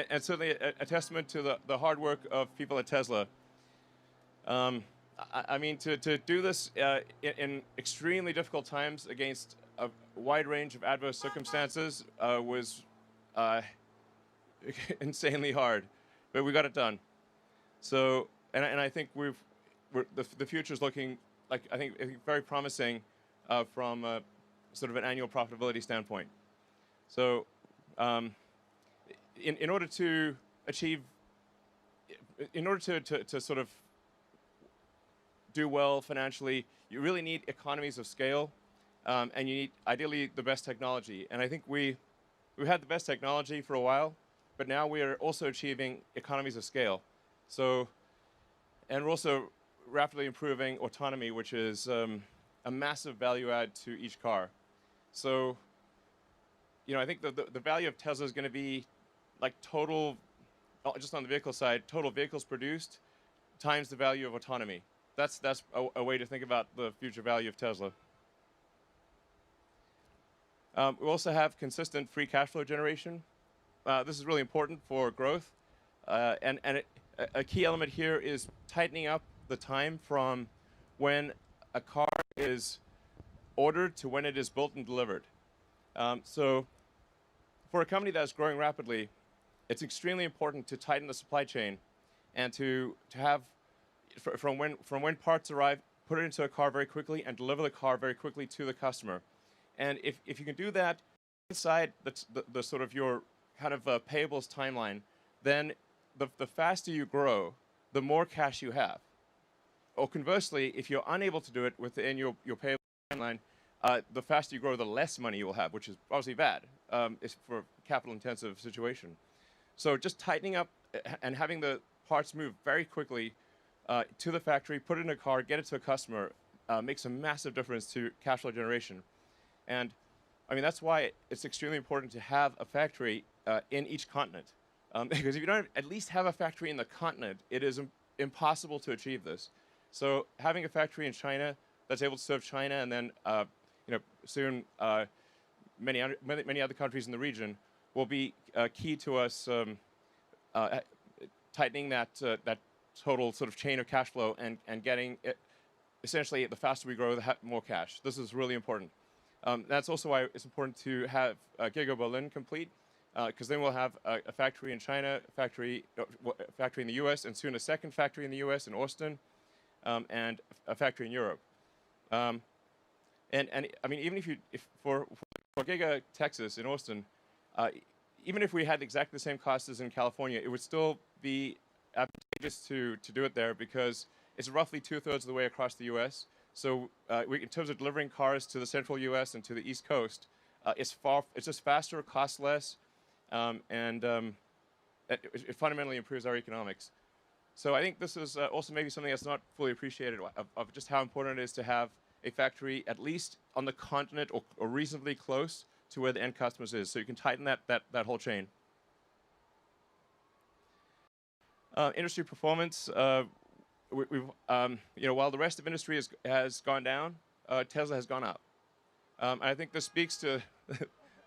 H: and certainly a testament to the hard work of people at Tesla. I mean, to do this in extremely difficult times against a wide range of adverse circumstances was insanely hard, but we got it done. So, and I think the future is looking like I think very promising from sort of an annual profitability standpoint. So, in order to achieve, in order to sort of do well financially, you really need economies of scale, and you need ideally the best technology. And I think we've had the best technology for a while, but now we are also achieving economies of scale. So, and we're also rapidly improving autonomy, which is a massive value add to each car. So, I think the value of Tesla is going to be like total, just on the vehicle side, total vehicles produced times the value of autonomy. That's a way to think about the future value of Tesla. We also have consistent free cash flow generation. This is really important for growth. And a key element here is tightening up the time from when a car is ordered to when it is built and delivered. So for a company that's growing rapidly, it's extremely important to tighten the supply chain and to have from when parts arrive, put it into a car very quickly and deliver the car very quickly to the customer. And if you can do that inside the sort of your kind of payables timeline, then the faster you grow, the more cash you have. Or conversely, if you're unable to do it within your payable timeline, the faster you grow, the less money you will have, which is obviously bad. It's for a capital-intensive situation. So just tightening up and having the parts move very quickly to the factory, put it in a car, get it to a customer, makes a massive difference to cash flow generation. And I mean, that's why it's extremely important to have a factory in each continent. Because if you don't at least have a factory in the continent, it is impossible to achieve this. So having a factory in China that's able to serve China, and then soon many other countries in the region, will be key to us tightening that total sort of chain of cash flow and getting it. Essentially, the faster we grow, the more cash. This is really important. That's also why it's important to have Giga Berlin complete, because then we'll have a factory in China, a factory in the U.S., and soon a second factory in the U.S. in Austin, and a factory in Europe. And I mean, even if for Giga Texas in Austin, even if we had exactly the same costs as in California, it would still be advantageous to do it there, because it's roughly 2/3 of the way across the U.S. So in terms of delivering cars to the central U.S. and to the East Coast, it's just faster, costs less, and it fundamentally improves our economics. So I think this is also maybe something that's not fully appreciated of just how important it is to have a factory at least on the continent or reasonably close to where the end customers is, so you can tighten that whole chain. Industry performance. While the rest of industry has gone down, Tesla has gone up. And I think this speaks to,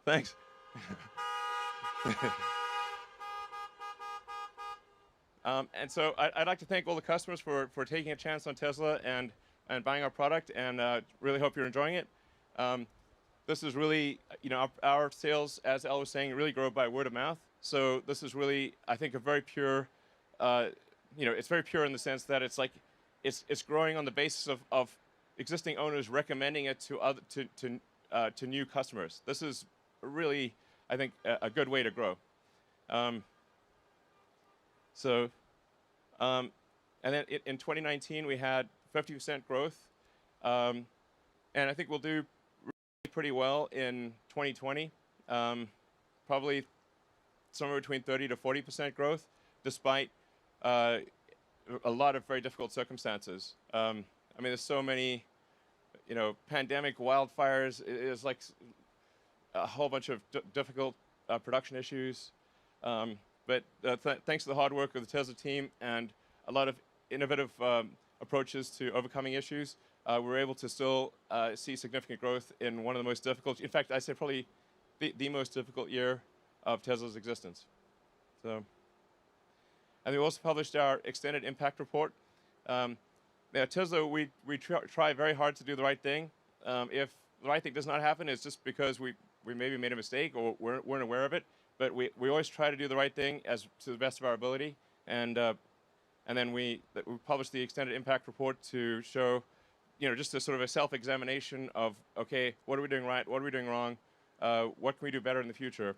H: thanks. And so I'd like to thank all the customers for taking a chance on Tesla and buying our product, and really hope you're enjoying it. This is really, our sales, as Al was saying, really grow by word of mouth. So this is really, I think, a very pure, it's very pure in the sense that it's like, it's growing on the basis of existing owners recommending it to new customers. This is really, I think, a good way to grow. And then in 2019 we had 50% growth, and I think we'll do pretty well in 2020. Probably somewhere between 30 to 40% growth, despite a lot of very difficult circumstances. I mean, there's so many, pandemic, wildfires. It's like a whole bunch of difficult production issues. But thanks to the hard work of the Tesla team and a lot of innovative approaches to overcoming issues, we're able to still see significant growth in one of the most difficult, in fact, I'd say probably the most difficult year of Tesla's existence. So, and we also published our extended impact report. At Tesla, we try very hard to do the right thing. If the right thing does not happen, it's just because we maybe made a mistake or weren't aware of it. But we always try to do the right thing to the best of our ability. And then we published the extended impact report to show, just a sort of a self-examination of, okay, what are we doing right? What are we doing wrong? What can we do better in the future?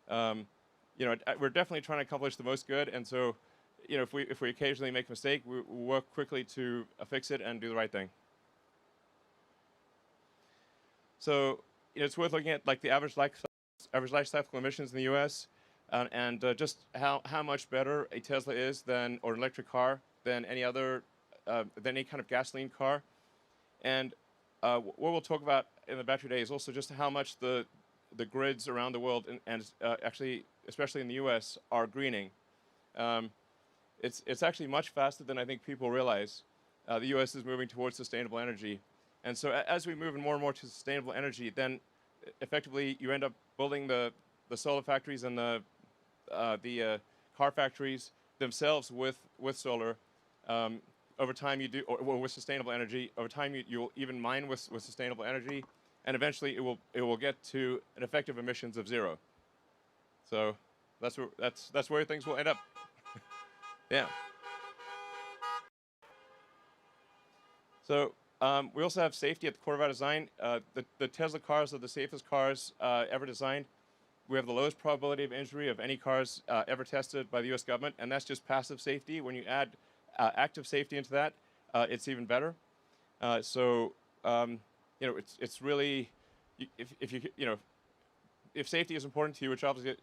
H: We're definitely trying to accomplish the most good. And so, if we occasionally make a mistake, we work quickly to fix it and do the right thing. So, it's worth looking at like the average life cycle emissions in the U.S. And just how much better a Tesla is or an electric car than any other than any kind of gasoline car. And what we'll talk about in the battery day is also just how much the grids around the world and actually, especially in the U.S., are greening. It's actually much faster than I think people realize. The U.S. is moving towards sustainable energy, and so as we move more and more to sustainable energy, then effectively you end up building the solar factories and the car factories themselves with solar. Over time you do, or with sustainable energy. Over time you'll even mine with sustainable energy, and eventually it will get to an effective emissions of 0. So that's where things will end up. Yeah. So we also have safety at the core of our design. The Tesla cars are the safest cars ever designed. We have the lowest probability of injury of any cars ever tested by the U.S. government, and that's just passive safety. When you add active safety into that, it's even better. So it's really, if safety is important to you, which obviously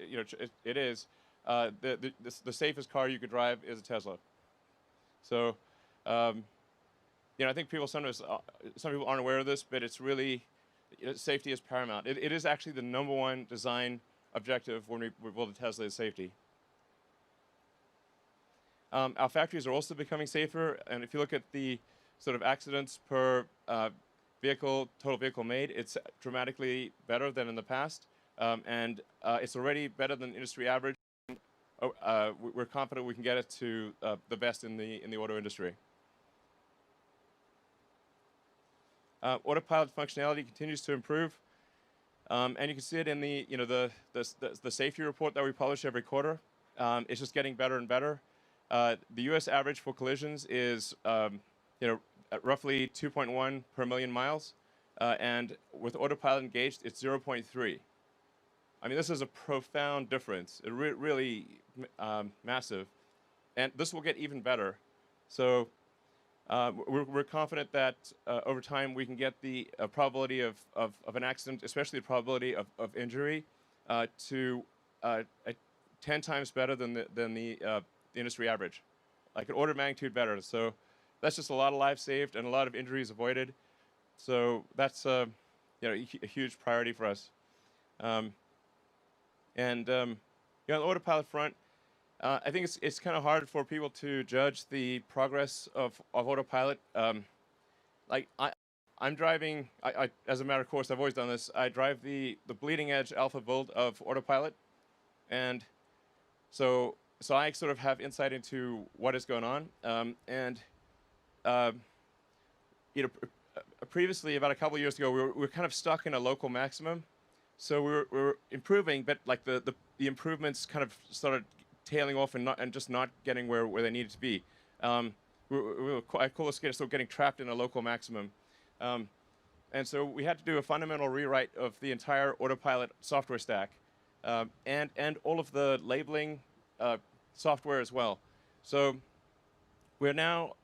H: it is, the safest car you could drive is a Tesla. So I think some people aren't aware of this, but it's really safety is paramount. It is actually the #1 design objective when we build a Tesla is safety. Our factories are also becoming safer, and if you look at the sort of accidents per total vehicle made, it's dramatically better than in the past, and it's already better than industry average. We're confident we can get it to the best in the auto industry. Autopilot functionality continues to improve, and you can see it in the safety report that we publish every quarter. It's just getting better and better. The U.S. average for collisions is at roughly 2.1 per million miles, and with autopilot engaged, it's 0.3. I mean, this is a profound difference. It really massive, and this will get even better. So we're confident that over time we can get the probability of an accident, especially the probability of injury, to 10 times better than the industry average, like an order of magnitude better. So that's just a lot of lives saved and a lot of injuries avoided. So that's a huge priority for us. On the autopilot front, I think it's kind of hard for people to judge the progress of autopilot. Like I'm driving. As a matter of course, I've always done this. I drive the bleeding edge alpha build of autopilot, and so I sort of have insight into what is going on. Previously, about a couple of years ago, we were kind of stuck in a local maximum. So we were improving, but like the improvements kind of started tailing off and just not getting where they needed to be. I call this sort of getting trapped in a local maximum. And so we had to do a fundamental rewrite of the entire autopilot software stack, and all of the labeling software as well. So we're now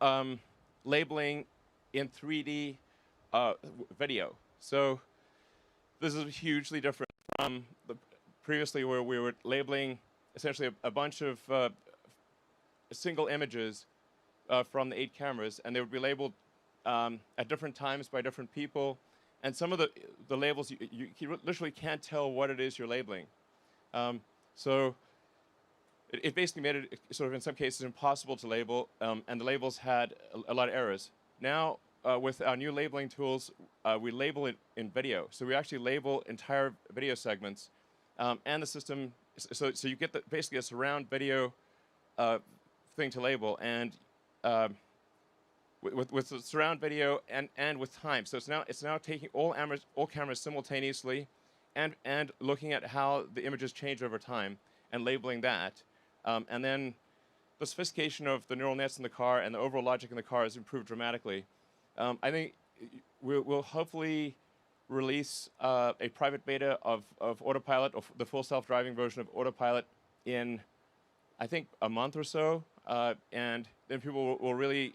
H: labeling in 3D video. So this is hugely different from previously where we were labeling essentially a bunch of single images from the 8 cameras, and they would be labeled at different times by different people. And some of the labels, you literally can't tell what it is you're labeling. So it basically made it sort of in some cases impossible to label, and the labels had a lot of errors. Now, with our new labeling tools, we label it in video. So we actually label entire video segments, and the system, so you get basically a surround video thing to label, and with the surround video and with time. So it's now taking all cameras simultaneously, and looking at how the images change over time and labeling that, and then the sophistication of the neural nets in the car and the overall logic in the car has improved dramatically. I think we'll hopefully release a private beta of Autopilot, or the full self-driving version of Autopilot, in I think a month or so, and then people will really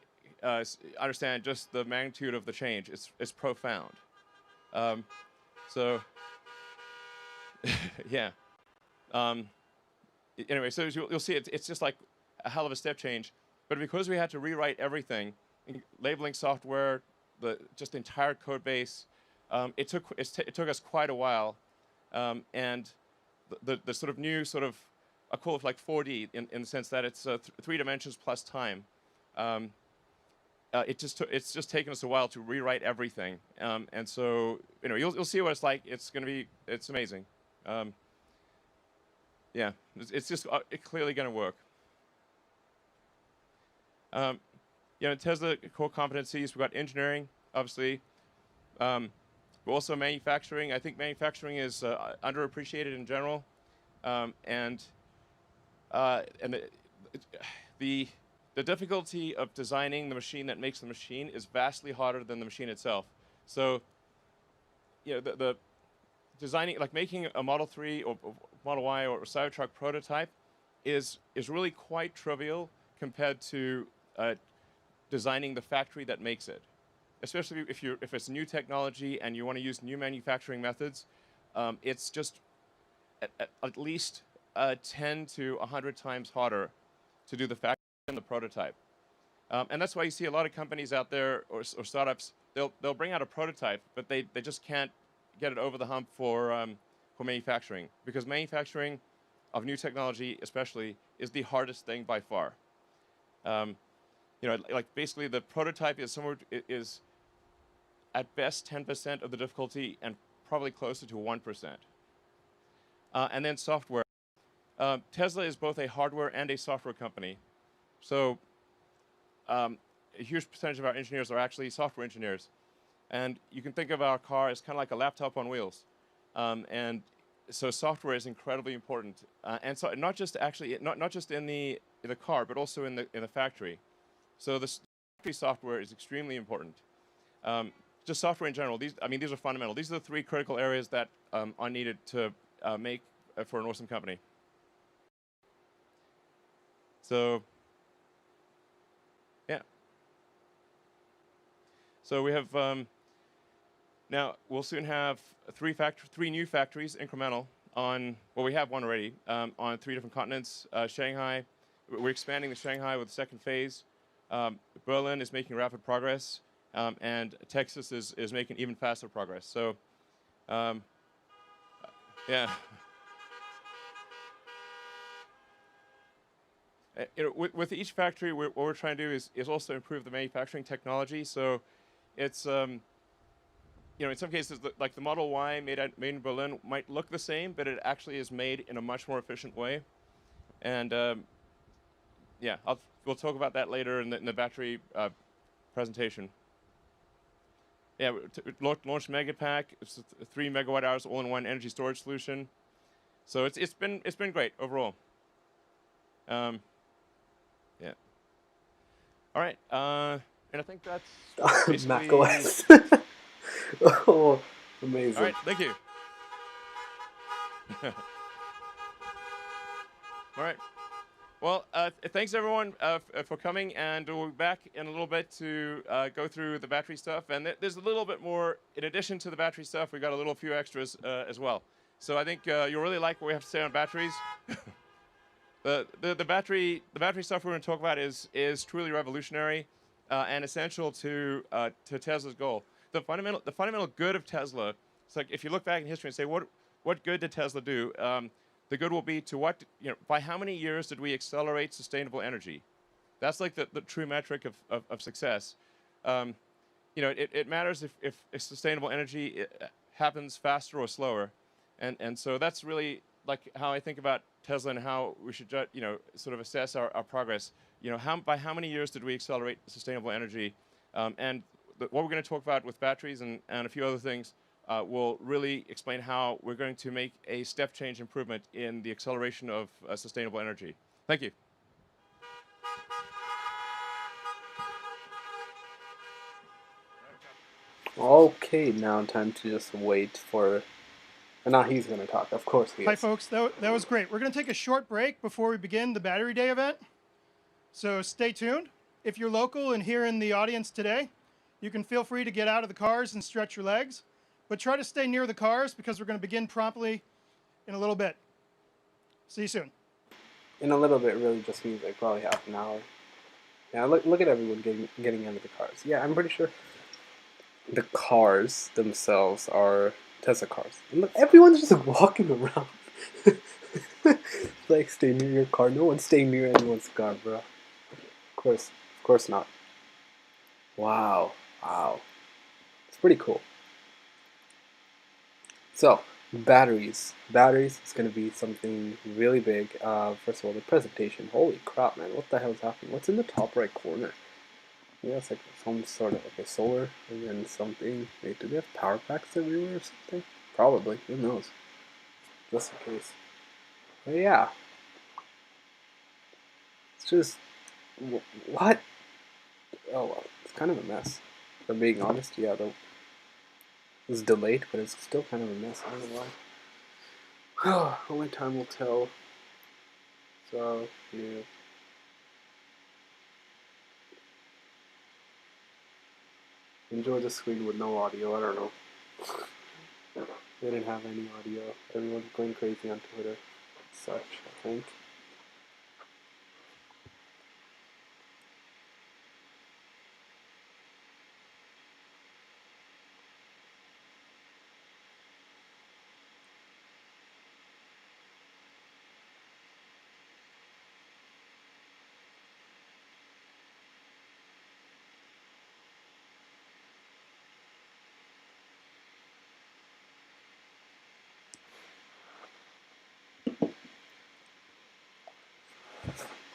H: understand just the magnitude of the change. It's profound. So yeah. Anyway, so you'll see it's just like a hell of a step change. But because we had to rewrite everything, labeling software, just the entire code base, it took us quite a while, and the sort of new sort of, I call it like 4D in the sense that it's 3 dimensions plus time. It's just taken us a while to rewrite everything, and so you'll see what it's like. It's amazing. Yeah, it's just clearly going to work. Tesla core competencies, we've got engineering, obviously. But also manufacturing. I think manufacturing is underappreciated in general, and the difficulty of designing the machine that makes the machine is vastly harder than the machine itself. So, the designing, like making a Model 3 or Model Y or Cybertruck prototype is really quite trivial compared to designing the factory that makes it. Especially if it's new technology and you want to use new manufacturing methods, it's just at least 10 to 100 times harder to do the factory than the prototype. And that's why you see a lot of companies out there or startups, they'll bring out a prototype, but they just can't get it over the hump for manufacturing, because manufacturing of new technology, especially, is the hardest thing by far. You know, like basically the prototype is is at best 10% of the difficulty and probably closer to 1%. And then software. Tesla is both a hardware and a software company. So a huge percentage of our engineers are actually software engineers. And you can think of our car as kind of like a laptop on wheels. And so software is incredibly important. And so not just in the car, but also in the factory. So the factory software is extremely important. Just software in general. These are fundamental. These are the three critical areas that are needed to make for an awesome company. So, yeah. So we have now we'll soon have three new factories, incremental, on, well, we have one already, on 3 different continents. Shanghai, we're expanding to Shanghai with the second phase. Berlin is making rapid progress, and Texas is making even faster progress. So, yeah. With each factory, what we're trying to do is also improve the manufacturing technology. So, it's you know, in some cases, like the Model Y made in Berlin might look the same, but it actually is made in a much more efficient way. And yeah, we'll talk about that later in the battery presentation. Yeah, launched Megapack. It's a 3 megawatt-hours all-in-one energy storage solution. So it's been great overall. Yeah. All right. And I think that's basically
A: Mac OS. Oh, amazing.
H: All right. Thank you. All right. Well, thanks everyone for coming, and we'll be back in a little bit to go through the battery stuff. And there's a little bit more in addition to the battery stuff. We got a few extras as well. So I think you'll really like what we have to say on batteries. The battery stuff we're going to talk about is truly revolutionary and essential to Tesla's goal. The fundamental good of Tesla. It's like if you look back in history and say what good did Tesla do? The good will be to by how many years did we accelerate sustainable energy? That's like the true metric of success. It matters if sustainable energy happens faster or slower, and so that's really like how I think about Tesla and how we should sort of assess our progress. By how many years did we accelerate sustainable energy? And what we're going to talk about with batteries and a few other things will really explain how we're going to make a step change improvement in the acceleration of sustainable energy. Thank you.
A: Okay, now time to just wait for... And now he's going to talk. Of course he is.
B: Hi, folks. That was great. We're going to take a short break before we begin the Battery Day event. So stay tuned. If you're local and here in the audience today, you can feel free to get out of the cars and stretch your legs. But try to stay near the cars because we're going to begin promptly in a little bit. See you soon.
A: In a little bit really just means like probably half an hour. Yeah, look at everyone getting into the cars. Yeah, I'm pretty sure the cars themselves are Tesla cars. And look, everyone's just walking around. Like, stay near your car. No one's staying near anyone's car, bro. Of course not. Wow. It's pretty cool. So, batteries. Batteries is going to be something really big. First of all, the presentation. Holy crap, man. What the hell is happening? What's in the top right corner? Yeah, it's like some sort of like a solar and then something. Wait, do they have power packs everywhere or something? Probably. Who knows? Just in case. But yeah. It's just... What? Oh well. It's kind of a mess. If I'm being honest, yeah, though. It's delayed, but it's still kind of a mess. I don't know why. Only time will tell. So, yeah. Enjoy the screen with no audio. I don't know. They didn't have any audio. Everyone's going crazy on Twitter. Such, I think.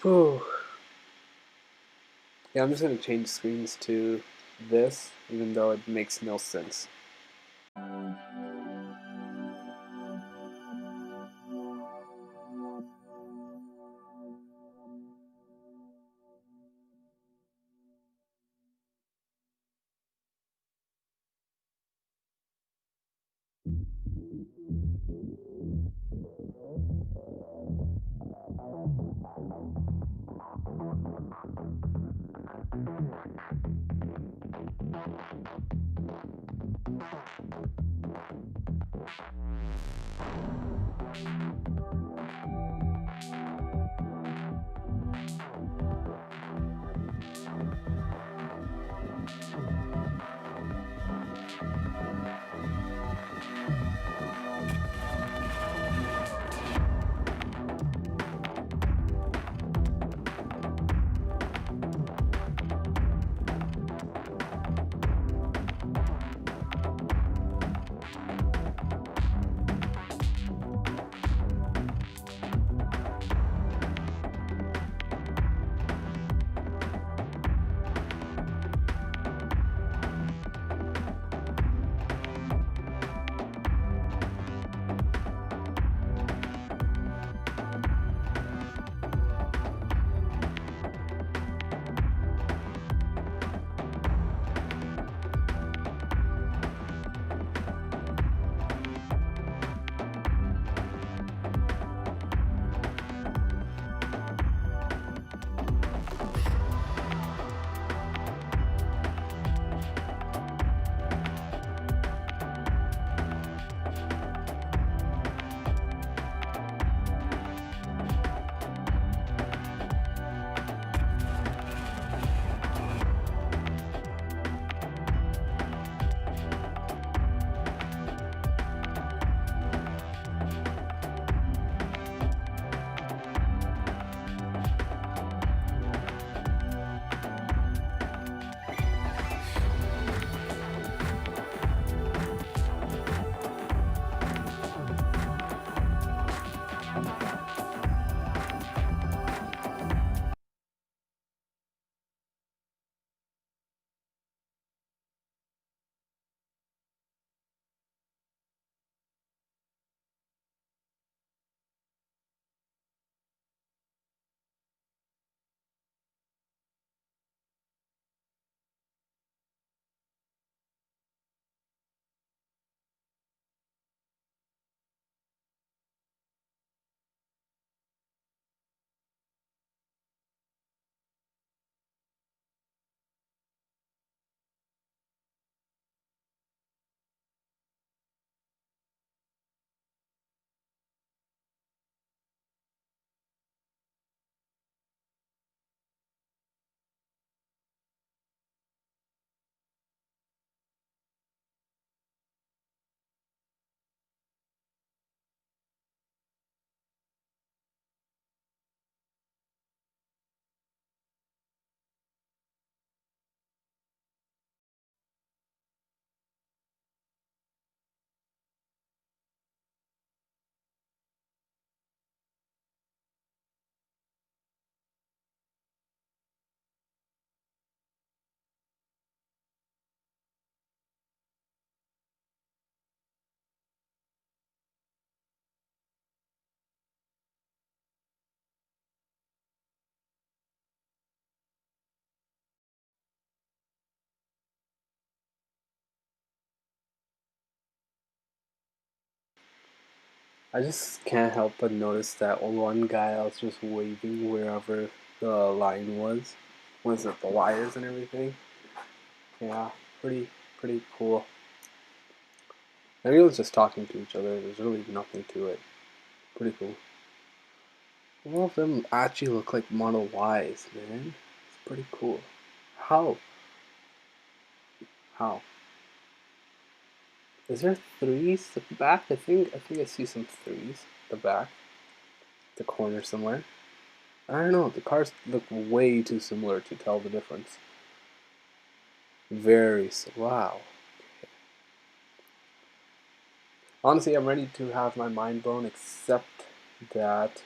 A: Whew. Yeah, I'm just gonna change screens to this, even though it makes no sense. I just can't help but notice that one guy I was just waving wherever the line was. Was it the wires and everything? Yeah, pretty cool. Everyone's just talking to each other. There's really nothing to it. Pretty cool. All of them actually look like Model Ys, man. It's pretty cool. How? How? Is there threes at the back? I think I see some threes at the back. The corner somewhere. I don't know. The cars look way too similar to tell the difference. Wow. Honestly, I'm ready to have my mind blown, except that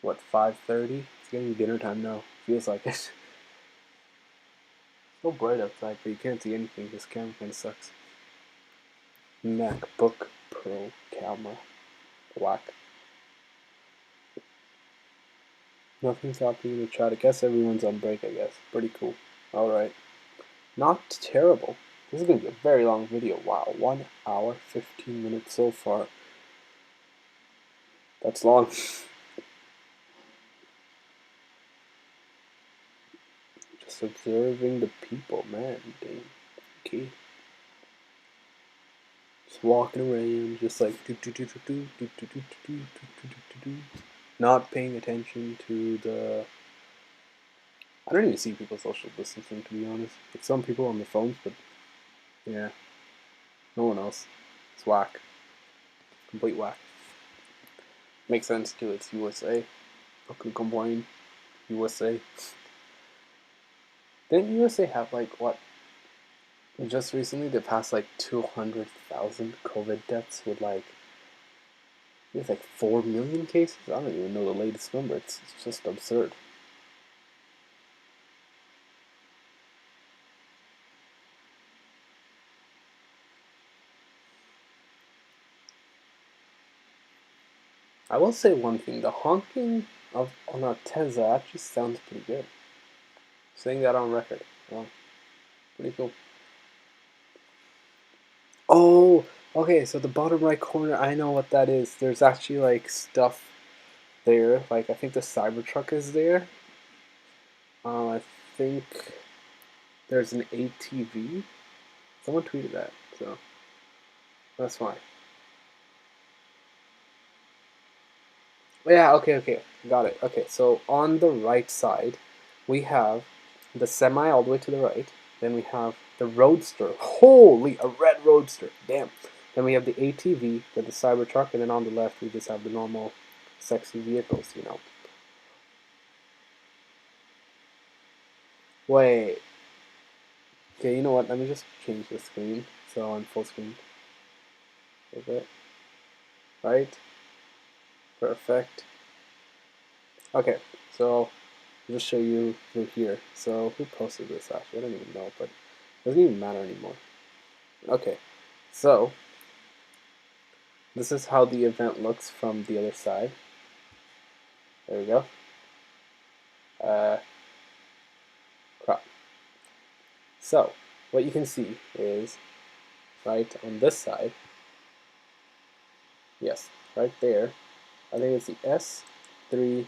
A: what, 5:30? It's getting dinner time now. Feels like it. So bright outside, but you can't see anything. This camera kind of sucks. MacBook Pro camera. Whack. Nothing's happening in the chat. I guess everyone's on break, I guess. Pretty cool. Alright. Not terrible. This is going to be a very long video. Wow. 1 hour, 15 minutes so far. That's long. Just observing the people, man. Dang. Okay. Just walking around, just like not paying attention to the. I don't even see people social distancing, to be honest. Like some people on the phones, but yeah, no one else. It's whack. Complete whack. Makes sense too. It's USA. How can complain? USA. Didn't USA have like what? Just recently they passed like 200,000 COVID deaths with like. It's like 4 million cases? I don't even know the latest number. It's just absurd. I will say one thing. The honking on a Tesla actually sounds pretty good. Saying that on record. Well, pretty cool. Oh, okay, so the bottom right corner, I know what that is. There's actually like stuff there. Like I think the Cybertruck is there. I think there's an ATV. Someone tweeted that, so that's fine. Yeah, okay, got it. Okay, so on the right side, we have the semi all the way to the right. Then we have the Roadster. Holy, a red Roadster. Damn. Then we have the ATV, then the Cybertruck, and then on the left we just have the normal sexy vehicles, you know. Wait. Okay, you know what? Let me just change the screen so I'm full screen. A bit. Right? Perfect. Okay, so I'll just show you through here. So who posted this actually? I don't even know, but it doesn't even matter anymore. Okay, so this is how the event looks from the other side. There we go. Crop. So what you can see is right on this side. Yes, right there. I think it's the S, 3,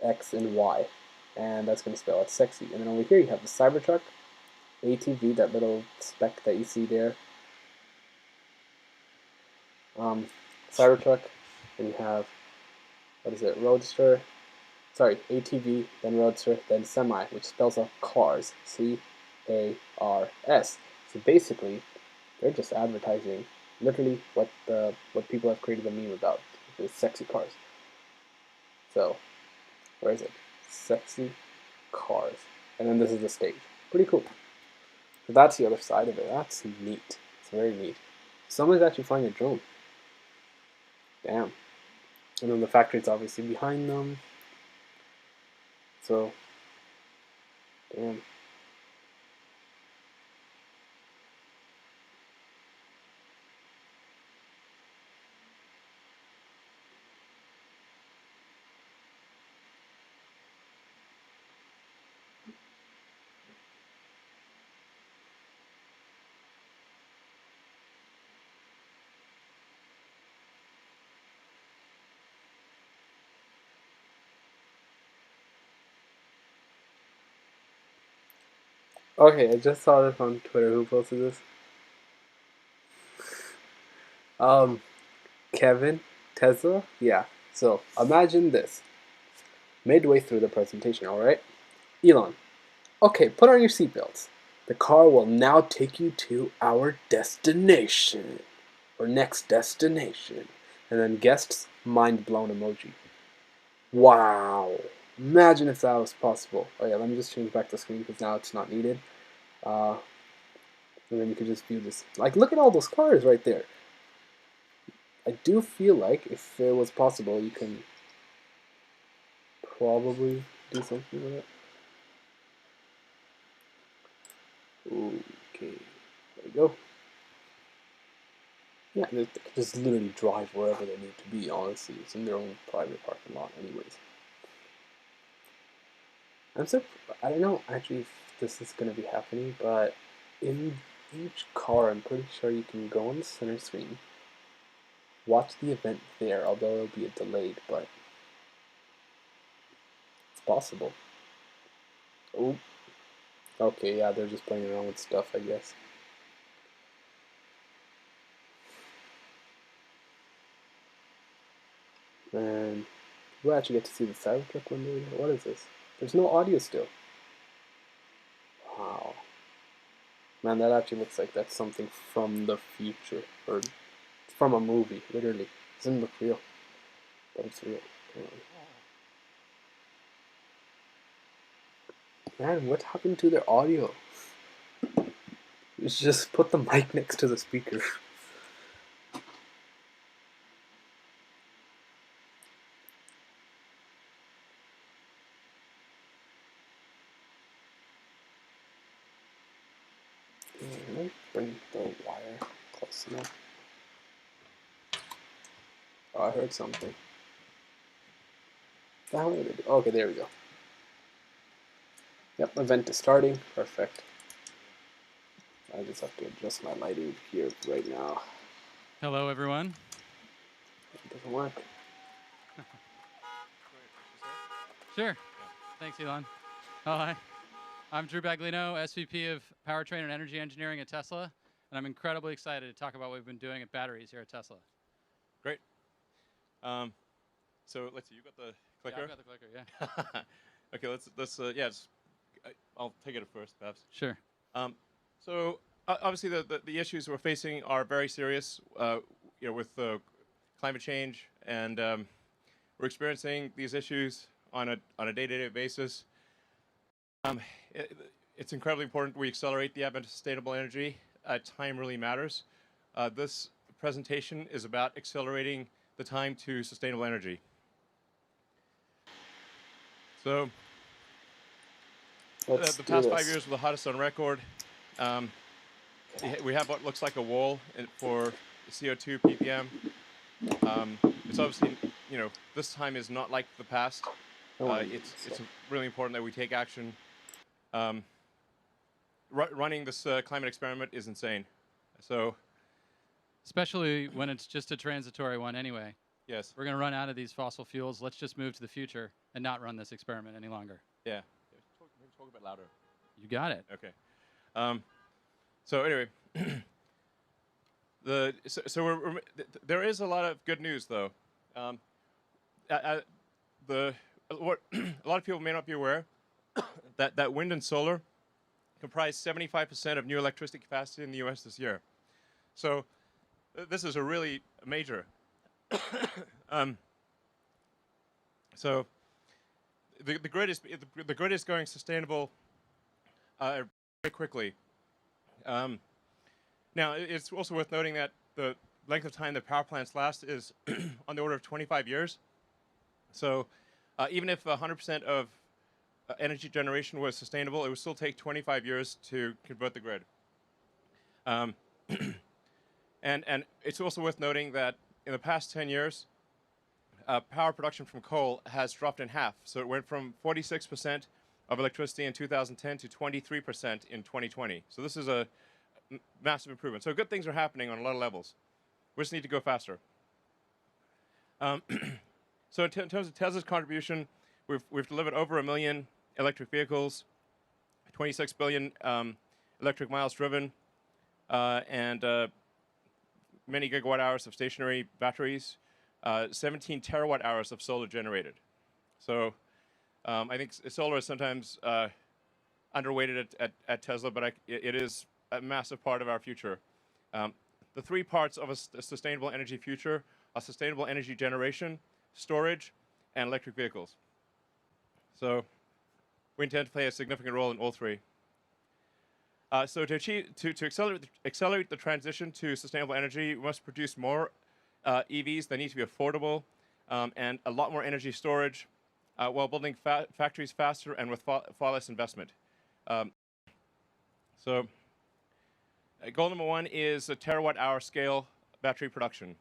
A: X, and Y, and that's going to spell out sexy. And then over here you have the Cybertruck, ATV, that little speck that you see there. Cybertruck, then you have, what is it, Roadster, sorry, ATV, then Roadster, then Semi, which spells out cars, C-A-R-S. So basically, they're just advertising literally what people have created a meme about, which is sexy cars. So, where is it? Sexy cars. And then this is the stage. Pretty cool. So that's the other side of it. That's neat. It's very neat. Someone's actually flying a drone. Damn. And then the factory's obviously behind them. So, damn. Okay, I just saw this on Twitter. Who posted this? Kevin, Tesla? Yeah. So, imagine this. Midway through the presentation, alright? Elon, okay, put on your seatbelts. The car will now take you to our destination. Or next destination. And then guests, mind blown emoji. Wow. Imagine if that was possible. Oh yeah, let me just change back the screen because now it's not needed. And then you can just view this. Like, look at all those cars right there. I do feel like if it was possible, you can probably do something with it. Okay, there we go. Yeah, they can just literally drive wherever they need to be, honestly. It's in their own private parking lot anyways. I don't know actually if this is going to be happening, but in each car, I'm pretty sure you can go on the center screen, watch the event there, although it'll be delayed, but it's possible. Oh, okay, yeah, they're just playing around with stuff, I guess. And we'll actually get to see the Cybertruck one day. What is this? There's no audio still. Wow. Man, that actually looks like that's something from the future, or from a movie, literally. It doesn't look real, but it's real, apparently. Man, what happened to their audio? You should just put the mic next to the speaker. Let me bring the wire close enough. Oh, I heard something. What the hell did they do? Okay, there we go. Yep, event is starting. Perfect. I just have to adjust my lighting here right now.
I: Hello, everyone.
A: It doesn't work.
I: Sure. Thanks, Elon. Oh, hi. I'm Drew Baglino, SVP of Powertrain and Energy Engineering at Tesla, and I'm incredibly excited to talk about what we've been doing at batteries here at Tesla.
H: Great. So let's see. You got the clicker.
I: Yeah, I've got the clicker. Yeah.
H: Okay. I'll take it first, perhaps.
I: Sure.
H: So obviously the issues we're facing are very serious. With climate change, and we're experiencing these issues on a day-to-day basis. It's incredibly important we accelerate the advent of sustainable energy. Time really matters. This presentation is about accelerating the time to sustainable energy. So the past 5 years were the hottest on record. We have what looks like a wall for CO2 ppm. It's obviously, this time is not like the past. It's really important that we take action. Running this climate experiment is insane. So,
I: especially when it's just a transitory one anyway.
H: Yes.
I: We're going to run out of these fossil fuels. Let's just move to the future and not run this experiment any longer.
H: Yeah. Talk a bit louder.
I: You got it.
H: Okay. So anyway, there is a lot of good news though. A lot of people may not be aware that wind and solar comprise 75% of new electricity capacity in the U.S. this year. So this is a really major. So the grid is going sustainable very quickly. Now it's also worth noting that the length of time that power plants last is on the order of 25 years. So even if 100% of energy generation was sustainable, it would still take 25 years to convert the grid. And it's also worth noting that in the past 10 years, power production from coal has dropped in half. So it went from 46% of electricity in 2010 to 23% in 2020. So this is a massive improvement. So good things are happening on a lot of levels. We just need to go faster. So in terms of Tesla's contribution, we've delivered over 1 million electric vehicles, 26 billion electric miles driven, and many gigawatt hours of stationary batteries, 17 terawatt hours of solar generated. So I think solar is sometimes underweighted at Tesla, but it is a massive part of our future. The three parts of a sustainable energy future are sustainable energy generation, storage, and electric vehicles. So we intend to play a significant role in all three. So to accelerate the transition to sustainable energy, we must produce more EVs that need to be affordable, and a lot more energy storage, while building factories faster and with far less investment. So goal number 1 is a terawatt-hour scale battery production.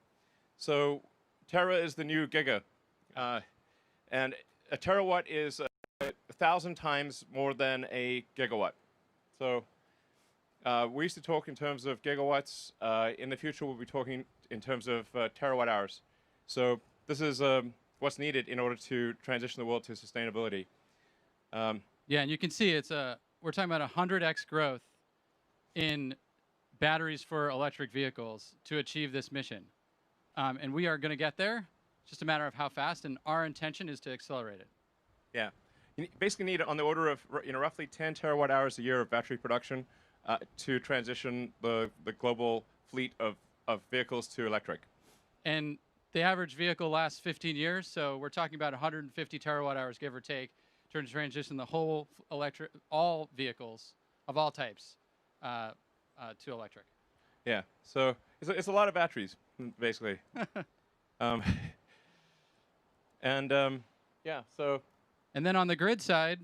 H: So tera is the new giga, and a terawatt is 1,000 times more than a gigawatt. So we used to talk in terms of gigawatts. In the future, we'll be talking in terms of terawatt hours. So this is what's needed in order to transition the world to sustainability.
I: Yeah, and you can see we're talking about 100x growth in batteries for electric vehicles to achieve this mission. And we are going to get there. It's just a matter of how fast, and our intention is to accelerate it.
H: Yeah. You basically need on the order of roughly 10 terawatt hours a year of battery production to transition the global fleet of vehicles to electric.
I: And the average vehicle lasts 15 years, so we're talking about 150 terawatt hours, give or take, to transition the whole all vehicles of all types to electric.
H: Yeah, so it's a lot of batteries, basically. Yeah, so.
I: And then on the grid side,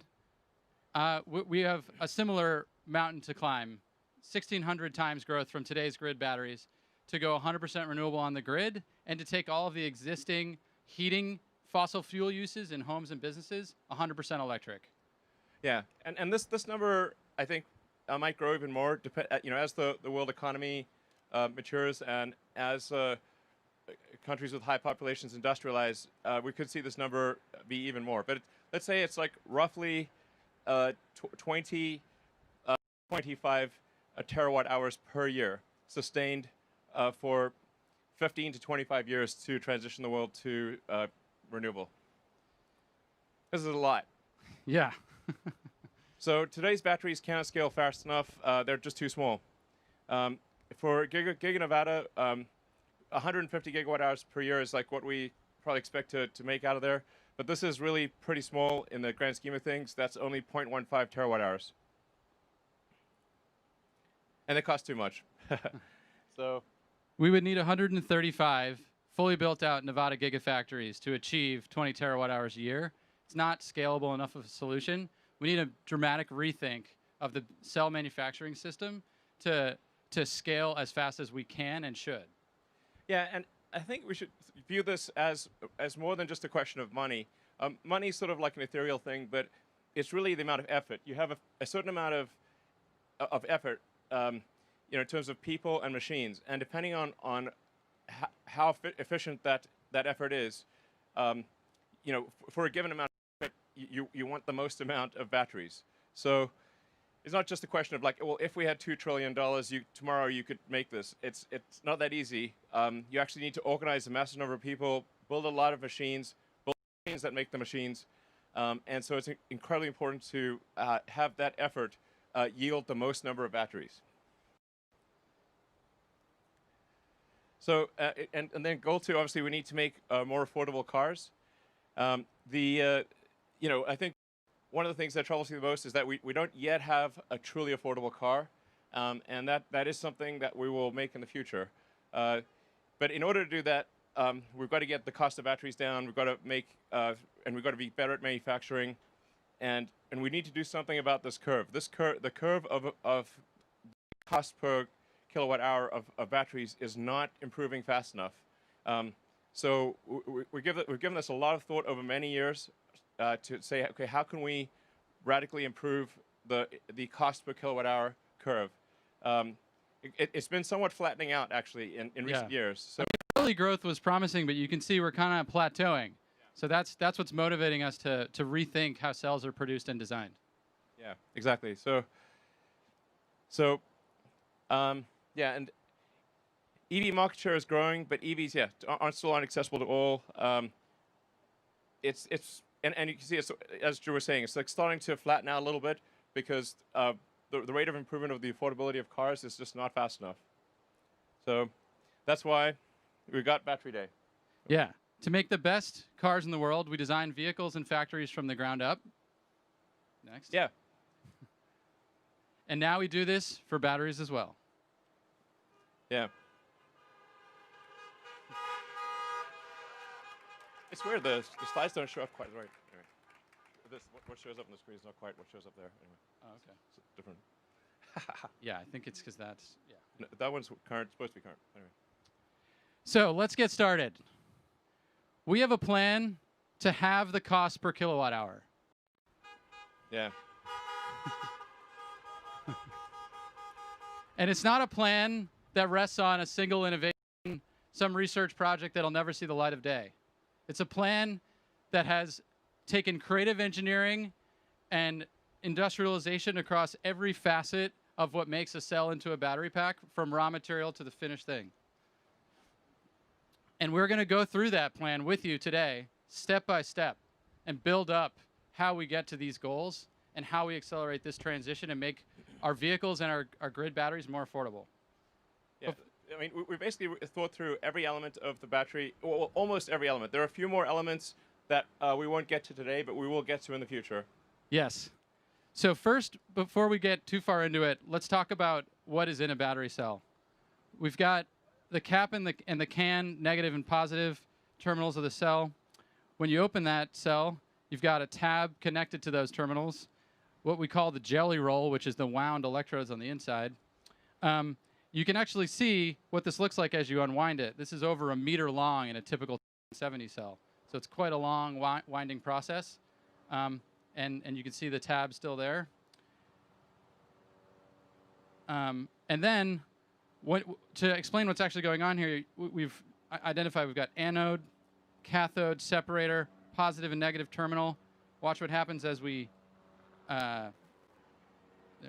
I: we have a similar mountain to climb, 1,600 times growth from today's grid batteries to go 100% renewable on the grid and to take all of the existing heating fossil fuel uses in homes and businesses 100% electric.
H: Yeah, and this number, I think, might grow even more, as the world economy matures and as countries with high populations industrialize, we could see this number be even more. But let's say it's like roughly 25 terawatt hours per year, sustained for 15 to 25 years to transition the world to renewable. This is a lot.
I: Yeah.
H: So today's batteries cannot scale fast enough. They're just too small. For Giga Nevada, 150 gigawatt hours per year is like what we probably expect to make out of there. But this is really pretty small in the grand scheme of things. That's only 0.15 terawatt hours. And it costs too much. So
I: we would need 135 fully built out Nevada gigafactories to achieve 20 terawatt hours a year. It's not scalable enough of a solution. We need a dramatic rethink of the cell manufacturing system to scale as fast as we can and should.
H: Yeah, and I think we should view this as more than just a question of money. Money is sort of like an ethereal thing, but it's really the amount of effort. You have a certain amount of effort, in terms of people and machines, and depending on how efficient that effort is, for a given amount of effort, you want the most amount of batteries. So it's not just a question of like, well, if we had $2 trillion, tomorrow you could make this. It's not that easy. You actually need to organize a massive number of people, build a lot of machines, build machines that make the machines. And so it's incredibly important to have that effort yield the most number of batteries. So, and then goal 2, obviously, we need to make more affordable cars. I think one of the things that troubles me the most is that we don't yet have a truly affordable car, and that is something that we will make in the future. But in order to do that, we've got to get the cost of batteries down. We've got to and we've got to be better at manufacturing, and we need to do something about this curve. The curve of cost per kilowatt hour of batteries is not improving fast enough. So we've given this a lot of thought over many years to say, okay, how can we radically improve the cost per kilowatt hour curve? It's been somewhat flattening out actually in recent years. So
I: early growth was promising, but you can see we're kind of plateauing. So that's what's motivating us to rethink how cells are produced and designed.
H: Yeah, exactly. Yeah, and EV market share is growing, but EVs, still aren't accessible to all. And you can see, as Drew was saying, it's like starting to flatten out a little bit because the rate of improvement of the affordability of cars is just not fast enough. So that's why we got Battery Day.
I: Yeah. To make the best cars in the world, we design vehicles and factories from the ground up. Next.
H: Yeah.
I: And now we do this for batteries as well.
H: Yeah. It's weird, the slides don't show up quite right. Anyway. what shows up on the screen is not quite what shows up there. Anyway.
I: Oh, okay.
H: It's different.
I: Yeah, I think it's because that's, yeah.
H: No, that one's current, supposed to be current. Anyway.
I: So let's get started. We have a plan to halve the cost per kilowatt hour.
H: Yeah.
I: And it's not a plan that rests on a single innovation, some research project that'll never see the light of day. It's a plan that has taken creative engineering and industrialization across every facet of what makes a cell into a battery pack, from raw material to the finished thing. And we're going to go through that plan with you today, step by step, and build up how we get to these goals and how we accelerate this transition and make our vehicles and our grid batteries more affordable.
H: Yeah. I mean, we basically thought through every element of the battery, well, almost every element. There are a few more elements that we won't get to today, but we will get to in the future.
I: Yes. So first, before we get too far into it, let's talk about what is in a battery cell. We've got the cap and the can, negative and positive terminals of the cell. When you open that cell, you've got a tab connected to those terminals, what we call the jelly roll, which is the wound electrodes on the inside. You can actually see what this looks like as you unwind it. This is over 1 meter long in a typical 70 cell. So it's quite a long winding process. And you can see the tab still there. And then, to explain what's actually going on here, we've identified we've got anode, cathode, separator, positive and negative terminal. Watch what happens as we, there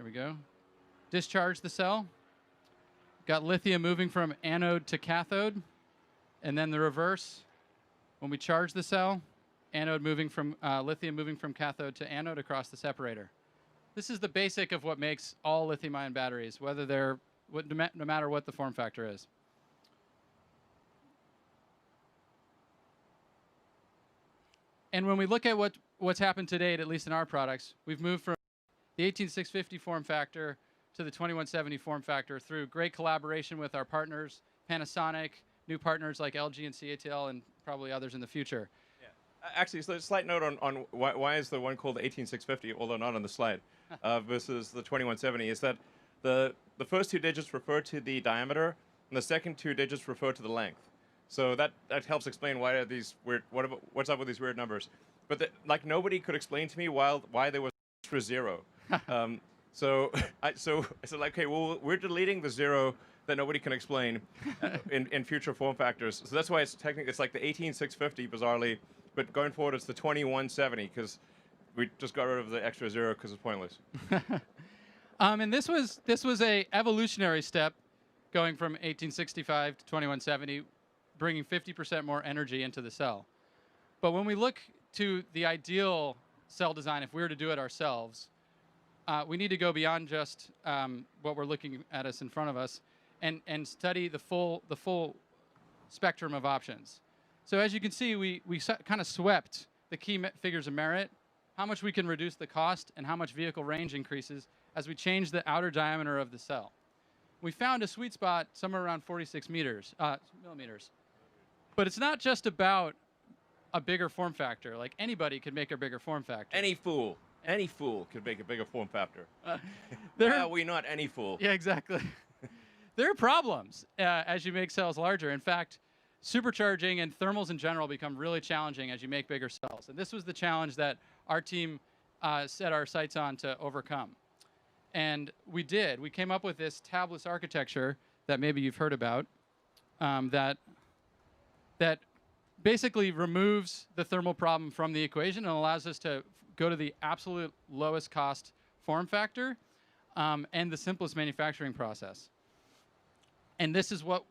I: we go, discharge the cell. Got lithium moving from anode to cathode, and then the reverse. When we charge the cell, anode moving from lithium moving from cathode to anode across the separator. This is the basic of what makes all lithium-ion batteries, whether they're no matter what the form factor is. And when we look at what's happened to date, at least in our products, we've moved from the 18650 form factor to the 2170 form factor through great collaboration with our partners, Panasonic, new partners like LG and CATL, and probably others in the future.
H: Actually, so a slight note on why is the one called the 18650, although not on the slide, versus the 2170, is that the first two digits refer to the diameter, and the second two digits refer to the length. So that helps explain why are these weird. What's up with these weird numbers? But like nobody could explain to me why there was extra zero. So I said, like, okay, well, we're deleting the zero that nobody can explain in future form factors. So that's why it's technically like the 18650 bizarrely. But going forward, it's the 2170 because we just got rid of the extra zero because it's pointless.
I: And this was a evolutionary step, going from 1865 to 2170, bringing 50% more energy into the cell. But when we look to the ideal cell design, if we were to do it ourselves, we need to go beyond just what we're looking at us in front of us, and study the full spectrum of options. So as you can see, we kind of swept the key figures of merit, how much we can reduce the cost, and how much vehicle range increases as we change the outer diameter of the cell. We found a sweet spot somewhere around 46 millimeters. But it's not just about a bigger form factor. Like, anybody could make a bigger form factor.
H: Any fool could make a bigger form factor. We not any fool.
I: Yeah, exactly. There are problems as you make cells larger. In fact, supercharging and thermals in general become really challenging as you make bigger cells. And this was the challenge that our team set our sights on to overcome. And we did. We came up with this tabless architecture that maybe you've heard about, that basically removes the thermal problem from the equation and allows us to go to the absolute lowest cost form factor and the simplest manufacturing process. And this is what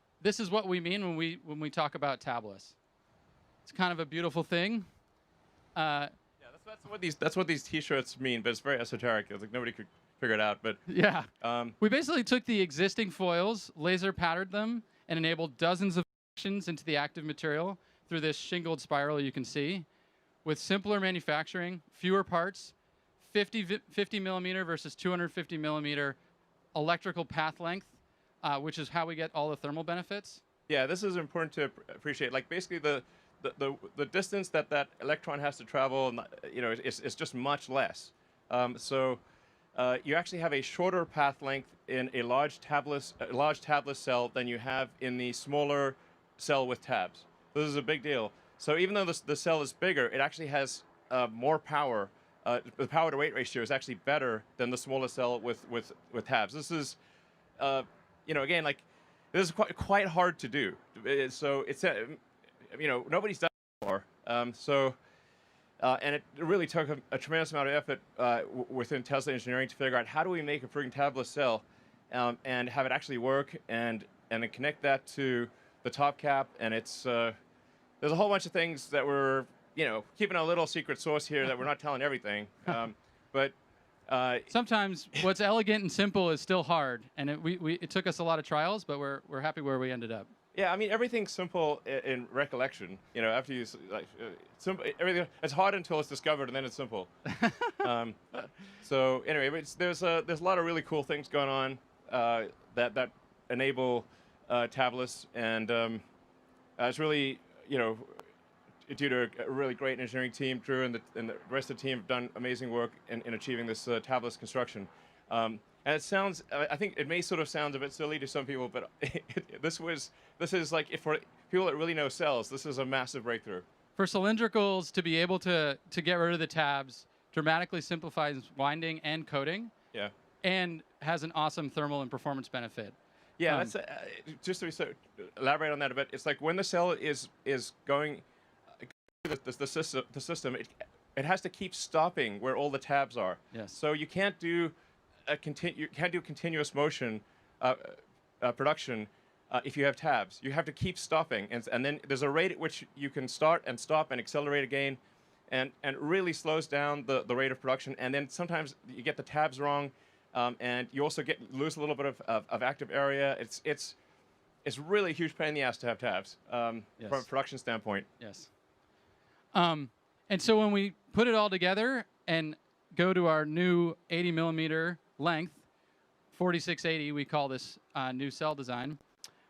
I: we mean when we talk about tabless. It's kind of a beautiful thing.
H: Yeah, that's what these T-shirts mean, but it's very esoteric. It's like nobody could figure it out. But
I: yeah, we basically took the existing foils, laser patterned them, and enabled dozens of connections into the active material through this shingled spiral you can see, with simpler manufacturing, fewer parts, 50 millimeter versus 250 millimeter electrical path length, which is how we get all the thermal benefits.
H: Yeah, this is important to appreciate. Like basically the the distance that that electron has to travel, you know, is just much less. So you actually have a shorter path length in a large tabless cell than you have in the smaller cell with tabs. This is a big deal. So even though the cell is bigger, it actually has more power. The power to weight ratio is actually better than the smaller cell with tabs. This is, you know, again, like this is quite hard to do. So it's, you know, nobody's done it before. And it really took a tremendous amount of effort within Tesla engineering to figure out how do we make a freaking tabless cell and have it actually work and then connect that to the top cap. And it's there's a whole bunch of things that we're, you know, keeping a little secret sauce here that we're not telling everything. But
I: sometimes what's elegant and simple is still hard, and it took us a lot of trials, but we're happy where we ended up.
H: Yeah, I mean, everything's simple in recollection. You know, after you like simple, everything it's hard until it's discovered, and then it's simple. So anyway, there's a lot of really cool things going on that enable tabless, and it's really, you know, due to a really great engineering team. Drew and the rest of the team have done amazing work in achieving this tabless construction. And it sounds, I think it may sort of sound a bit silly to some people, but this is like, if for people that really know cells, this is a massive breakthrough.
I: For cylindricals to be able to get rid of the tabs dramatically simplifies winding and coating.
H: Yeah. And
I: has an awesome thermal and performance benefit.
H: Yeah, that's just to elaborate on that a bit. It's like when the cell is going the system, it has to keep stopping where all the tabs are.
I: Yes.
H: So you can't do continuous motion production if you have tabs. You have to keep stopping, and then there's a rate at which you can start and stop and accelerate again, and it really slows down the rate of production. And then sometimes you get the tabs wrong, and you also lose a little bit of active area. It's really a huge pain in the ass to have tabs from a production standpoint.
I: Yes. And so when we put it all together and go to our new 80 millimeter length, 4680, we call this new cell design,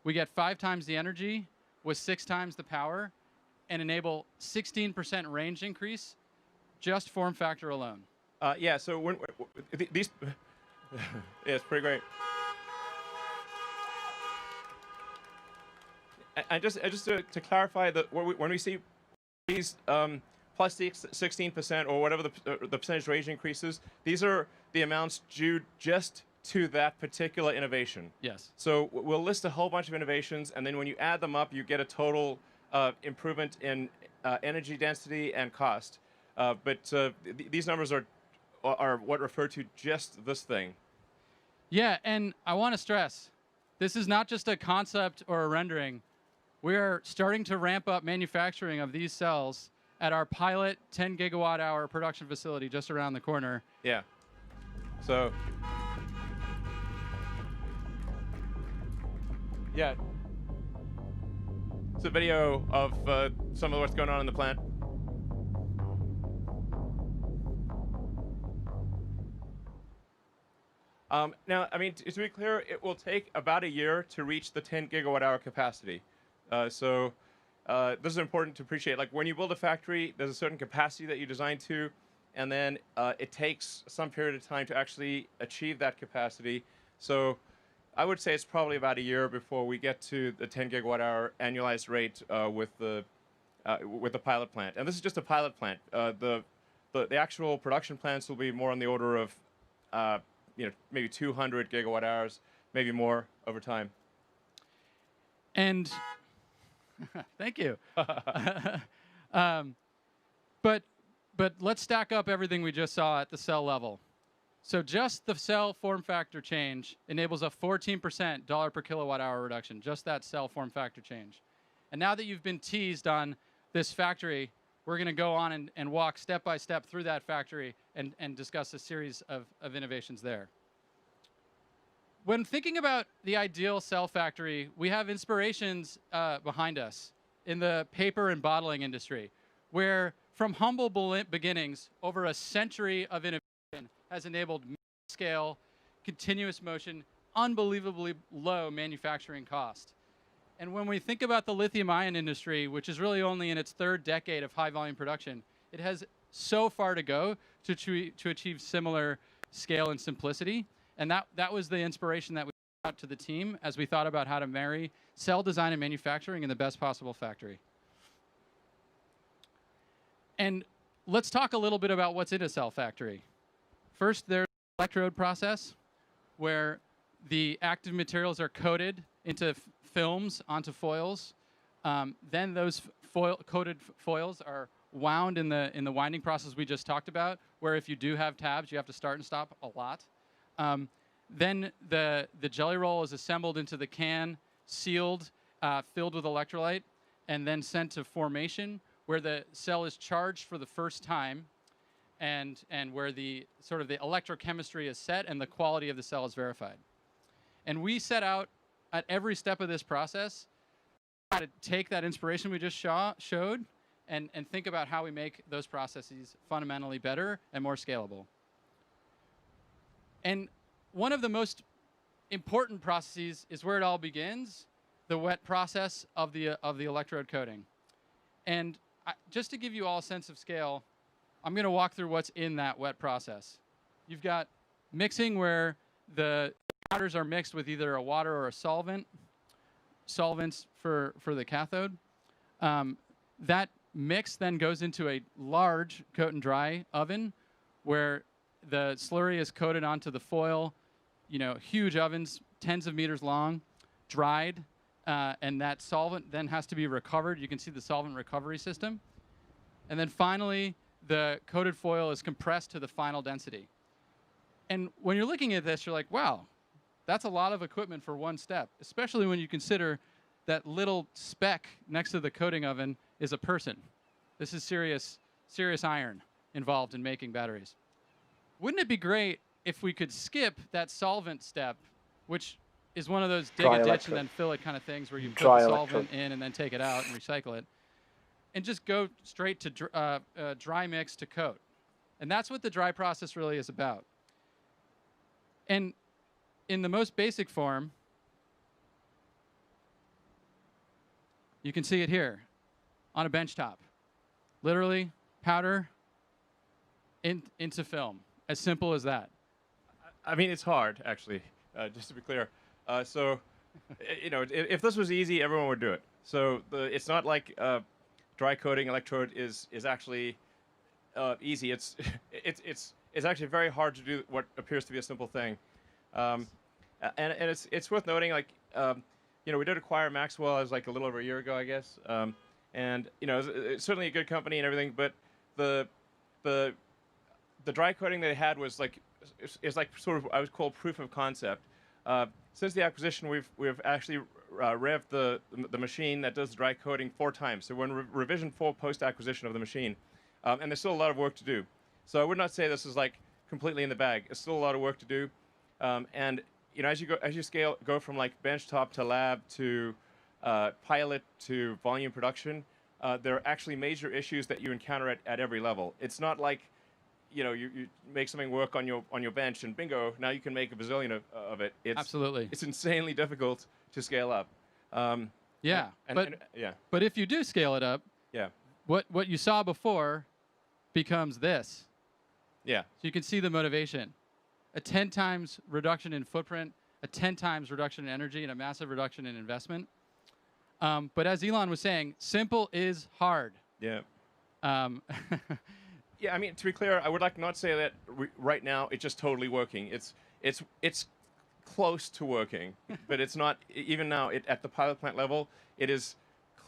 I: we get 5 times the energy with 6 times the power and enable 16% range increase, just form factor alone.
H: Yeah, so when these, yeah, it's pretty great. And just to clarify, that when we see these plus 16% or whatever the percentage range increases, these are the amounts due just to that particular innovation.
I: Yes.
H: So we'll list a whole bunch of innovations, and then when you add them up, you get a total improvement in energy density and cost. But these numbers are what refer to just this thing.
I: Yeah, and I want to stress, this is not just a concept or a rendering. We are starting to ramp up manufacturing of these cells at our pilot 10 gigawatt hour production facility just around the corner.
H: Yeah. So, yeah. It's a video of some of what's going on in the plant. Now, I mean, to be clear, it will take about a year to reach the 10 gigawatt hour capacity. So this is important to appreciate. Like when you build a factory, there's a certain capacity that you design to, and then it takes some period of time to actually achieve that capacity. So I would say it's probably about a year before we get to the 10 gigawatt hour annualized rate with the pilot plant. And this is just a pilot plant. The actual production plants will be more on the order of maybe 200 gigawatt hours, maybe more over time.
I: And thank you. But let's stack up everything we just saw at the cell level. So just the cell form factor change enables a 14% dollar per kilowatt hour reduction, just that cell form factor change. And now that you've been teased on this factory, we're going to go on and walk step by step through that factory and discuss a series of innovations there. When thinking about the ideal cell factory, we have inspirations behind us in the paper and bottling industry, where from humble beginnings, over a century of innovation has enabled scale, continuous motion, unbelievably low manufacturing cost. And when we think about the lithium-ion industry, which is really only in its third decade of high-volume production, it has so far to go to achieve similar scale and simplicity. And that was the inspiration that we brought to the team as we thought about how to marry cell design and manufacturing in the best possible factory. And let's talk a little bit about what's in a cell factory. First, there's the electrode process, where the active materials are coated into films onto foils. Then those coated foils are wound in the winding process we just talked about, where if you do have tabs, you have to start and stop a lot. Then the jelly roll is assembled into the can, sealed, filled with electrolyte, and then sent to formation, where the cell is charged for the first time, and where the sort of the electrochemistry is set and the quality of the cell is verified. And we set out at every step of this process to take that inspiration we just showed and think about how we make those processes fundamentally better and more scalable. And one of the most important processes is where it all begins, the wet process of the electrode coating. And just to give you all a sense of scale, I'm going to walk through what's in that wet process. You've got mixing, where the powders are mixed with either a water or a solvents for the cathode. That mix then goes into a large coat and dry oven, where the slurry is coated onto the foil, huge ovens, tens of meters long, dried, and that solvent then has to be recovered. You can see the solvent recovery system. And then finally, the coated foil is compressed to the final density. And when you're looking at this, you're like, wow, that's a lot of equipment for one step, especially when you consider that little speck next to the coating oven is a person. This is serious iron involved in making batteries. Wouldn't it be great if we could skip that solvent step, which is one of those dig a ditch and then fill it kind of things, where you put the solvent in and then take it out and recycle it, and just go straight to dry mix to coat. And that's what the dry process really is about. And in the most basic form, you can see it here on a bench top. Literally, powder into film. As simple as that.
H: I mean, it's hard, actually, just to be clear. So, if this was easy, everyone would do it. So it's not like dry coating electrode is actually easy. It's actually very hard to do what appears to be a simple thing. And it's worth noting, like, we did acquire Maxwell as like a little over a year ago, I guess. And it's certainly a good company and everything, but the dry coating they had was like sort of, I would call, proof of concept. Since the acquisition, we've actually revved the machine that does the dry coating 4 times. So we're in revision 4 post-acquisition of the machine, and there's still a lot of work to do. So I would not say this is like completely in the bag. There's still a lot of work to do, and as you go from like benchtop to lab to pilot to volume production, there are actually major issues that you encounter at every level. It's not like you make something work on your bench and bingo, now you can make a bazillion of it.
I: Absolutely.
H: It's insanely difficult to scale up.
I: But if you do scale it up, what you saw before becomes this.
H: Yeah.
I: So you can see the motivation. A 10 times reduction in footprint, a 10 times reduction in energy, and a massive reduction in investment. But as Elon was saying, simple is hard.
H: Yeah. Yeah, I mean, to be clear, I would like to not say that right now it's just totally working. It's close to working, but it's not, even now at the pilot plant level, it is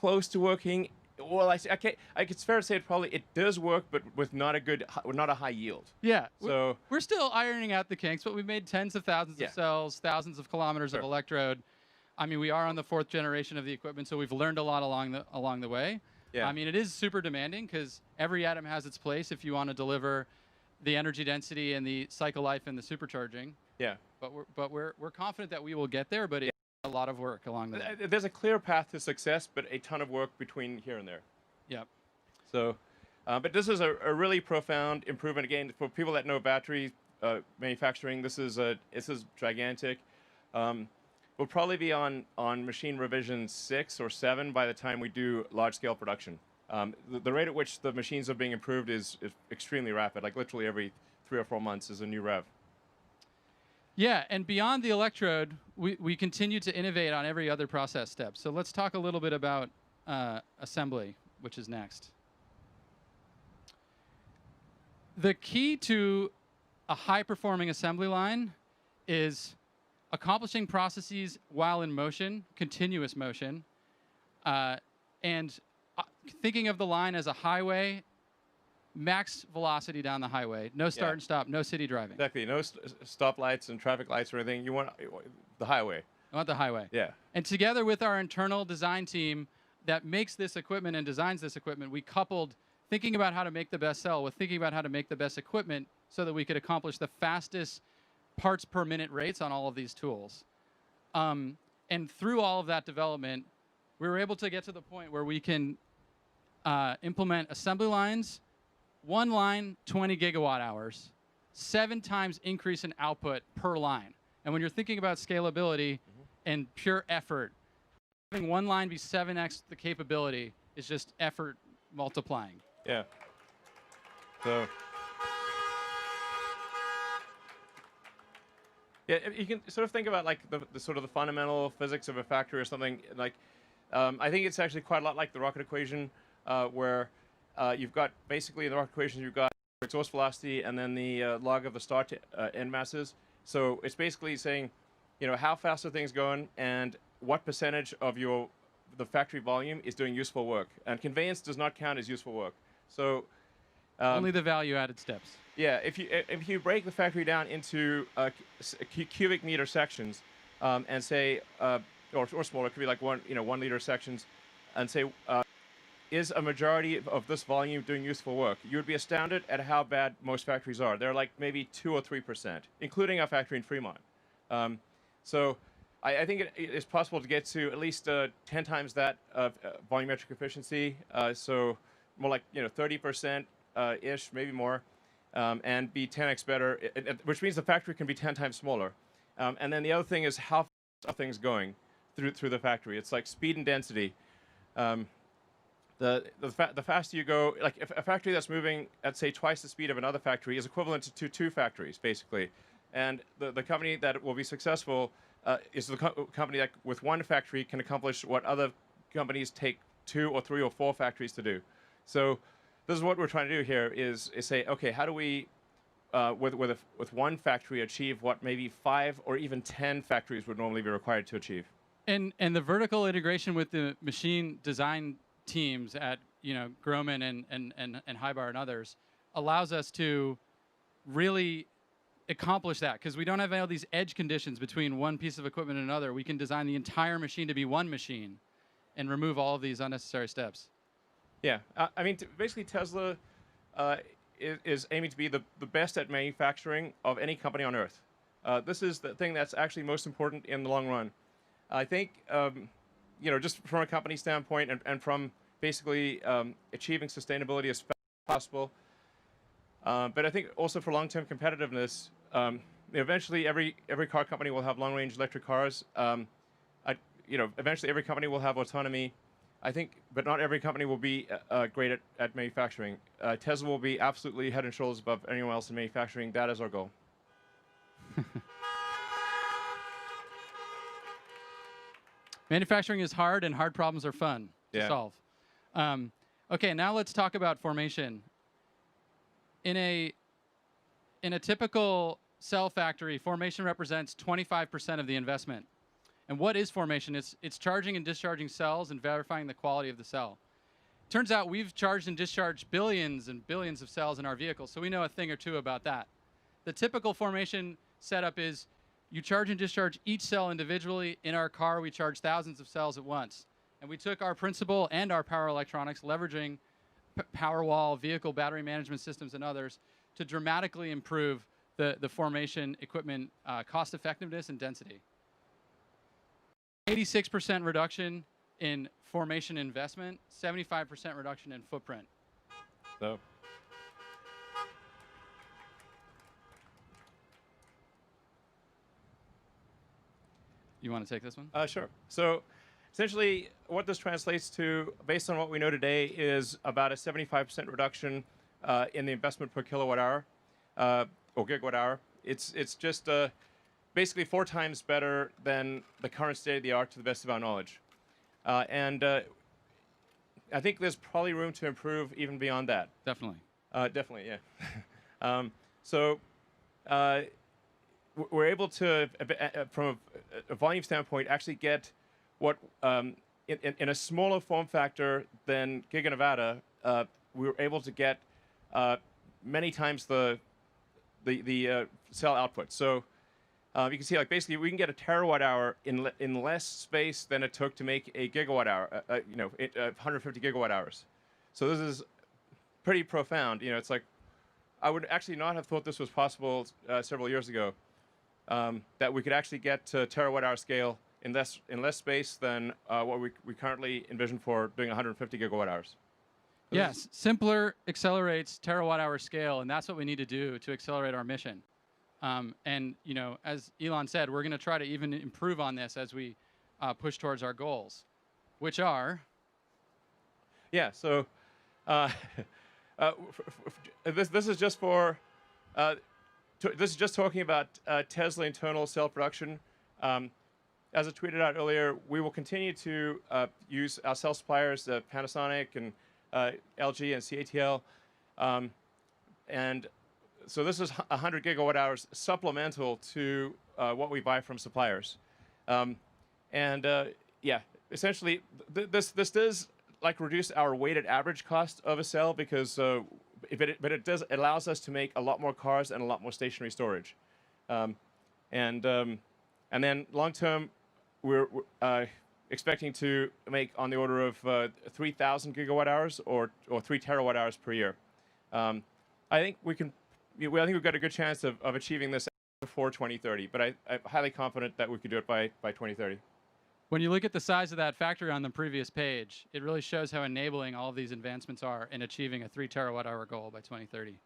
H: close to working. Well, it's fair to say it does work, but with not a high yield.
I: Yeah.
H: So
I: we're still ironing out the kinks, but we made tens of thousands of cells, thousands of kilometers of electrode. I mean, we are on the 4th generation of the equipment, so we've learned a lot along the way. Yeah. I mean, it is super demanding because every atom has its place if you want to deliver the energy density and the cycle life and the supercharging.
H: Yeah.
I: But we're confident that we will get there, but it's a lot of work along the way.
H: There's a clear path to success, but a ton of work between here and there.
I: Yep.
H: So, but this is a really profound improvement. Again, for people that know battery manufacturing, this is gigantic. we'll probably be on machine revision 6 or 7 by the time we do large-scale production. The rate at which the machines are being improved is extremely rapid. Like literally every 3 or 4 months is a new rev.
I: Yeah, and beyond the electrode, we continue to innovate on every other process step. So let's talk a little bit about assembly, which is next. The key to a high-performing assembly line is accomplishing processes while in motion, continuous motion, and thinking of the line as a highway, max velocity down the highway, no start and stop, no city driving.
H: Exactly, no stoplights and traffic lights or anything. You want the highway.
I: I want the highway.
H: Yeah.
I: And together with our internal design team that makes this equipment and designs this equipment, we coupled thinking about how to make the best cell with thinking about how to make the best equipment so that we could accomplish the fastest parts per minute rates on all of these tools. And through all of that development, we were able to get to the point where we can implement assembly lines, one line, 20 gigawatt hours, 7 times increase in output per line. And when you're thinking about scalability and pure effort, having one line be 7x the capability is just effort multiplying.
H: Yeah. So. Yeah, you can sort of think about like the sort of the fundamental physics of a factory or something. Like, I think it's actually quite a lot like the rocket equation, where you've got basically in the rocket equation you've got exhaust velocity and then the log of the start to end masses. So it's basically saying, you know, how fast are things going and what percentage of the factory volume is doing useful work. And conveyance does not count as useful work. So
I: only the value-added steps.
H: Yeah, if you break the factory down into cubic meter sections, and say, or smaller, it could be like 1 liter sections, and say, is a majority of this volume doing useful work? You would be astounded at how bad most factories are. They're like maybe 2 or 3%, including our factory in Fremont. So I think it is possible to get to at least 10 times that volumetric efficiency. So more like 30% ish, maybe more, and be 10x better, which means the factory can be 10 times smaller. And then the other thing is how fast are things going through the factory. It's like speed and density. The faster you go, like if a factory that's moving at say twice the speed of another factory is equivalent to 2 factories basically, and the company that will be successful is the company that with 1 factory can accomplish what other companies take 2 or 3 or 4 factories to do. So this is what we're trying to do here is say, okay, how do we with 1 factory achieve what maybe 5 or even 10 factories would normally be required to achieve?
I: And the vertical integration with the machine design teams at Groman and Hybar and others allows us to really accomplish that because we don't have all these edge conditions between one piece of equipment and another. We can design the entire machine to be one machine and remove all of these unnecessary steps.
H: Yeah, I mean, basically Tesla is aiming to be the best at manufacturing of any company on Earth. This is the thing that's actually most important in the long run. I think, just from a company standpoint and from basically achieving sustainability as fast as possible, but I think also for long-term competitiveness, eventually every car company will have long-range electric cars. Eventually every company will have autonomy. I think, but not every company will be great at manufacturing. Tesla will be absolutely head and shoulders above anyone else in manufacturing. That is our goal.
I: Manufacturing is hard, and hard problems are fun to solve. Okay, now let's talk about formation. In a typical cell factory, formation represents 25% of the investment. And what is formation? It's charging and discharging cells and verifying the quality of the cell. Turns out we've charged and discharged billions and billions of cells in our vehicles, so we know a thing or two about that. The typical formation setup is you charge and discharge each cell individually. In our car, we charge thousands of cells at once. And we took our principle and our power electronics, leveraging Powerwall, vehicle battery management systems, and others, to dramatically improve the formation equipment cost effectiveness and density. 86% reduction in formation investment, 75% reduction in footprint.
H: So.
I: You want to take this one?
H: Sure. So essentially, what this translates to, based on what we know today, is about a 75% reduction in the investment per kilowatt hour or gigawatt hour. It's just basically 4 times better than the current state of the art to the best of our knowledge. And I think there's probably room to improve even beyond that.
I: Definitely.
H: Definitely, yeah. We're able to, from a volume standpoint, actually get what, in a smaller form factor than Giga Nevada, we were able to get many times the cell output. So you can see, like, basically, we can get a terawatt hour in less space than it took to make a gigawatt hour. 150 gigawatt hours. So this is pretty profound. You know, it's like I would actually not have thought this was possible several years ago. That we could actually get to terawatt hour scale in less space than what we currently envision for doing 150 gigawatt hours. So
I: yes, simpler accelerates terawatt hour scale, and that's what we need to do to accelerate our mission. And you know, as Elon said, we're going to try to even improve on this as we push towards our goals, which are.
H: Yeah. So this is just for. This is just talking about Tesla internal cell production. As I tweeted out earlier, we will continue to use our cell suppliers, Panasonic and LG and CATL. And so this is 100 gigawatt hours supplemental to what we buy from suppliers. Yeah, essentially, this does like reduce our weighted average cost of a cell because it allows us to make a lot more cars and a lot more stationary storage. And then long term, we're expecting to make on the order of 3,000 gigawatt hours or 3 terawatt hours per year. I think I think we've got a good chance of achieving this before 2030, but I'm highly confident that we could do it by 2030.
I: When you look at the size of that factory on the previous page, it really shows how enabling all of these advancements are in achieving a 3 terawatt hour goal by 2030.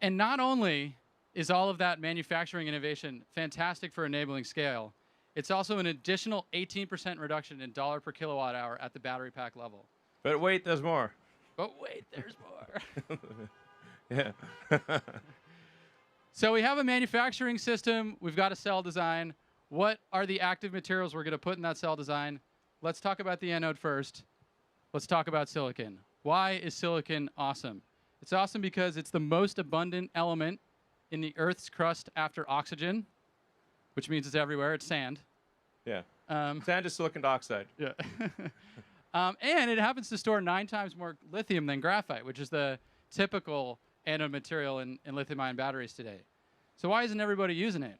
I: And not only is all of that manufacturing innovation fantastic for enabling scale, it's also an additional 18% reduction in dollar per kilowatt hour at the battery pack level.
H: But wait, there's more.
I: But wait, there's more.
H: Yeah.
I: So we have a manufacturing system. We've got a cell design. What are the active materials we're going to put in that cell design? Let's talk about the anode first. Let's talk about silicon. Why is silicon awesome? It's awesome because it's the most abundant element in the Earth's crust after oxygen, which means it's everywhere. It's sand.
H: Yeah. Sand is silicon dioxide.
I: Yeah. And it happens to store 9 times more lithium than graphite, which is the typical anode material in lithium-ion batteries today. So why isn't everybody using it?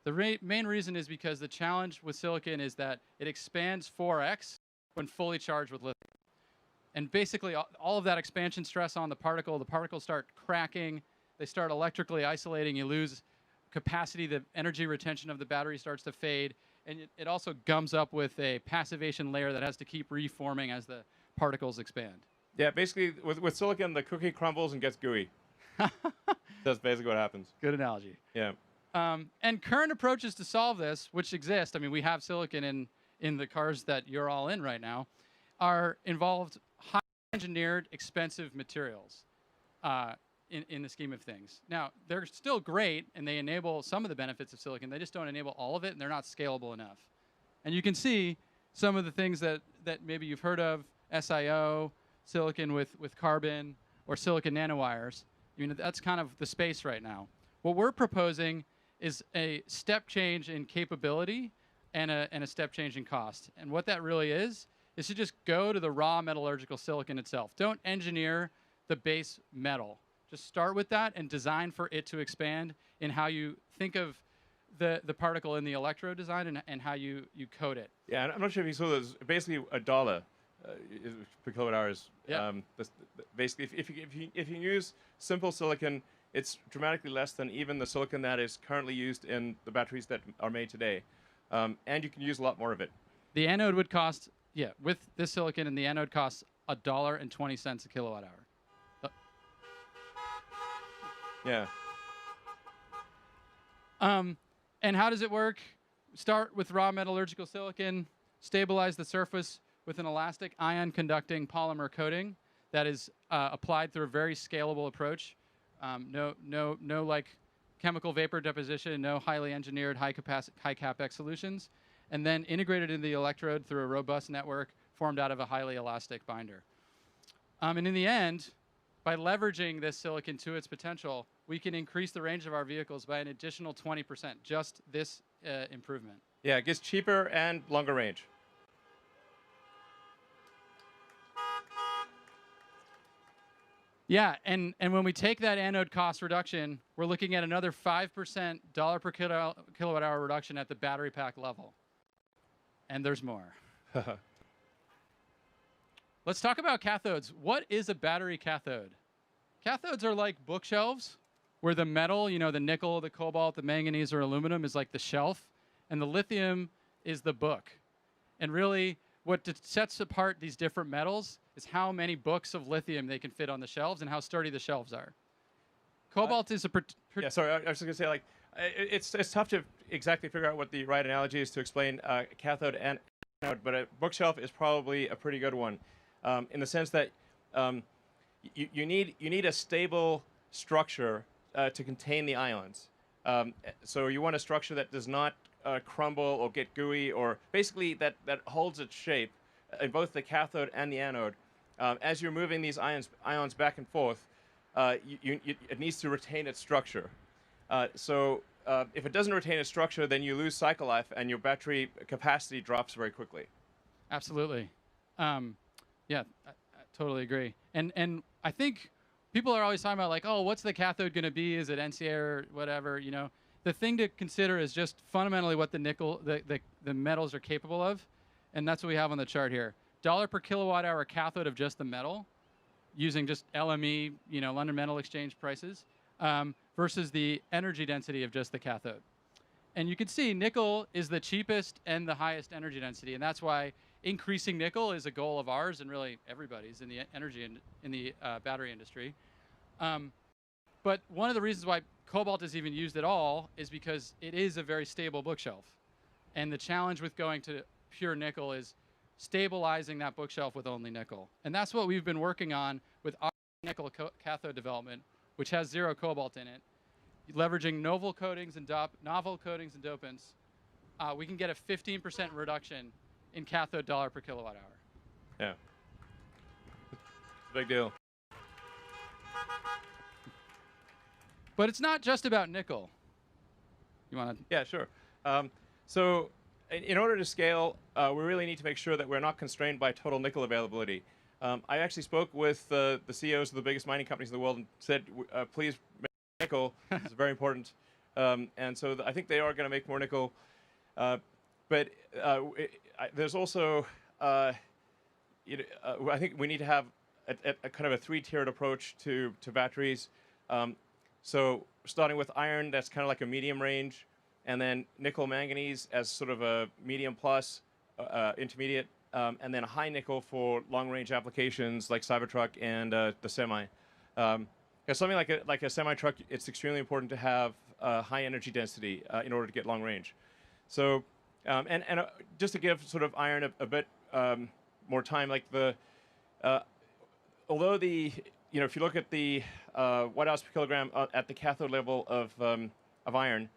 I: The main reason is because the challenge with silicon is that it expands 4x when fully charged with lithium. And basically, all of that expansion stress on the particles start cracking, they start electrically isolating, you lose capacity, the energy retention of the battery starts to fade, and it also gums up with a passivation layer that has to keep reforming as the particles expand.
H: Yeah, basically, with silicon, the cookie crumbles and gets gooey. That's basically what happens.
I: Good analogy.
H: Yeah.
I: And current approaches to solve this, which exist, I mean, we have silicon in the cars that you're all in right now, are involved highly engineered, expensive materials in the scheme of things. Now, they're still great, and they enable some of the benefits of silicon. They just don't enable all of it, and they're not scalable enough. And you can see some of the things that maybe you've heard of, SiO, silicon with carbon, or silicon nanowires. I mean, that's kind of the space right now. What we're proposing is a step change in capability and a step change in cost. And what that really is to just go to the raw metallurgical silicon itself. Don't engineer the base metal. Just start with that and design for it to expand in how you think of the particle in the electrode design and how you code it.
H: Yeah, I'm not sure if you saw this. Basically, $1 per kilowatt hours.
I: Yeah.
H: Basically, if you use simple silicon, it's dramatically less than even the silicon that is currently used in the batteries that are made today. And you can use a lot more of it.
I: The anode would cost, with this silicon, and the anode costs $1.20 a kilowatt hour.
H: Yeah.
I: And how does it work? start with raw metallurgical silicon, stabilize the surface with an elastic ion conducting polymer coating that is applied through a very scalable approach. No like chemical vapor deposition, no highly engineered high capex solutions, and then integrated into the electrode through a robust network formed out of a highly elastic binder. And in the end, by leveraging this silicon to its potential, we can increase the range of our vehicles by an additional 20%, just this improvement.
H: Yeah, it gets cheaper and longer range.
I: Yeah, and when we take that anode cost reduction, we're looking at another 5% dollar per kilowatt hour reduction at the battery pack level. And there's more. Let's talk about cathodes. What is a battery cathode? Cathodes are like bookshelves where the metal, you know, the nickel, the cobalt, the manganese, or aluminum is like the shelf, and the lithium is the book. And really, what sets apart these different metals is how many books of lithium they can fit on the shelves and how sturdy the shelves are. Cobalt is a...
H: Yeah, sorry, I was just going to say, like, it's tough to exactly figure out what the right analogy is to explain cathode and anode, but a bookshelf is probably a pretty good one, in the sense that you need a stable structure to contain the ions. So you want a structure that does not crumble or get gooey, or basically that holds its shape in both the cathode and the anode. As you're moving these ions back and forth, it needs to retain its structure. So if it doesn't retain its structure, then you lose cycle life and your battery capacity drops very quickly.
I: Absolutely. Yeah, I totally agree. And I think people are always talking about, like, oh, what's the cathode going to be? Is it NCA or whatever? You know, the thing to consider is just fundamentally what the nickel, the metals are capable of, and that's what we have on the chart here. Dollar per kilowatt hour cathode of just the metal, using just LME, you know, London Metal Exchange prices, versus the energy density of just the cathode. And you can see nickel is the cheapest and the highest energy density, and that's why increasing nickel is a goal of ours and really everybody's in the battery industry. But one of the reasons why cobalt is even used at all is because it is a very stable bookshelf. And the challenge with going to pure nickel is stabilizing that bookshelf with only nickel. And that's what we've been working on with our nickel cathode development, which has zero cobalt in it. Leveraging novel coatings and dopants, we can get a 15% reduction in cathode dollar per kilowatt hour.
H: Yeah. Big deal.
I: But it's not just about nickel. You want to?
H: Yeah, sure. So in order to scale, we really need to make sure that we're not constrained by total nickel availability. I actually spoke with the CEOs of the biggest mining companies in the world and said, please make nickel. It's very important. And so I think they are going to make more nickel. But there's also, I think we need to have a kind of a three-tiered approach to batteries. So starting with iron, that's kind of like a medium range, and then nickel manganese as sort of a medium plus, intermediate, and then high nickel for long-range applications like Cybertruck and the semi. Because something like a semi-truck, it's extremely important to have high energy density in order to get long range. So, and just to give sort of iron a bit more time, like although if you look at the watt-hours per kilogram at the cathode level of iron,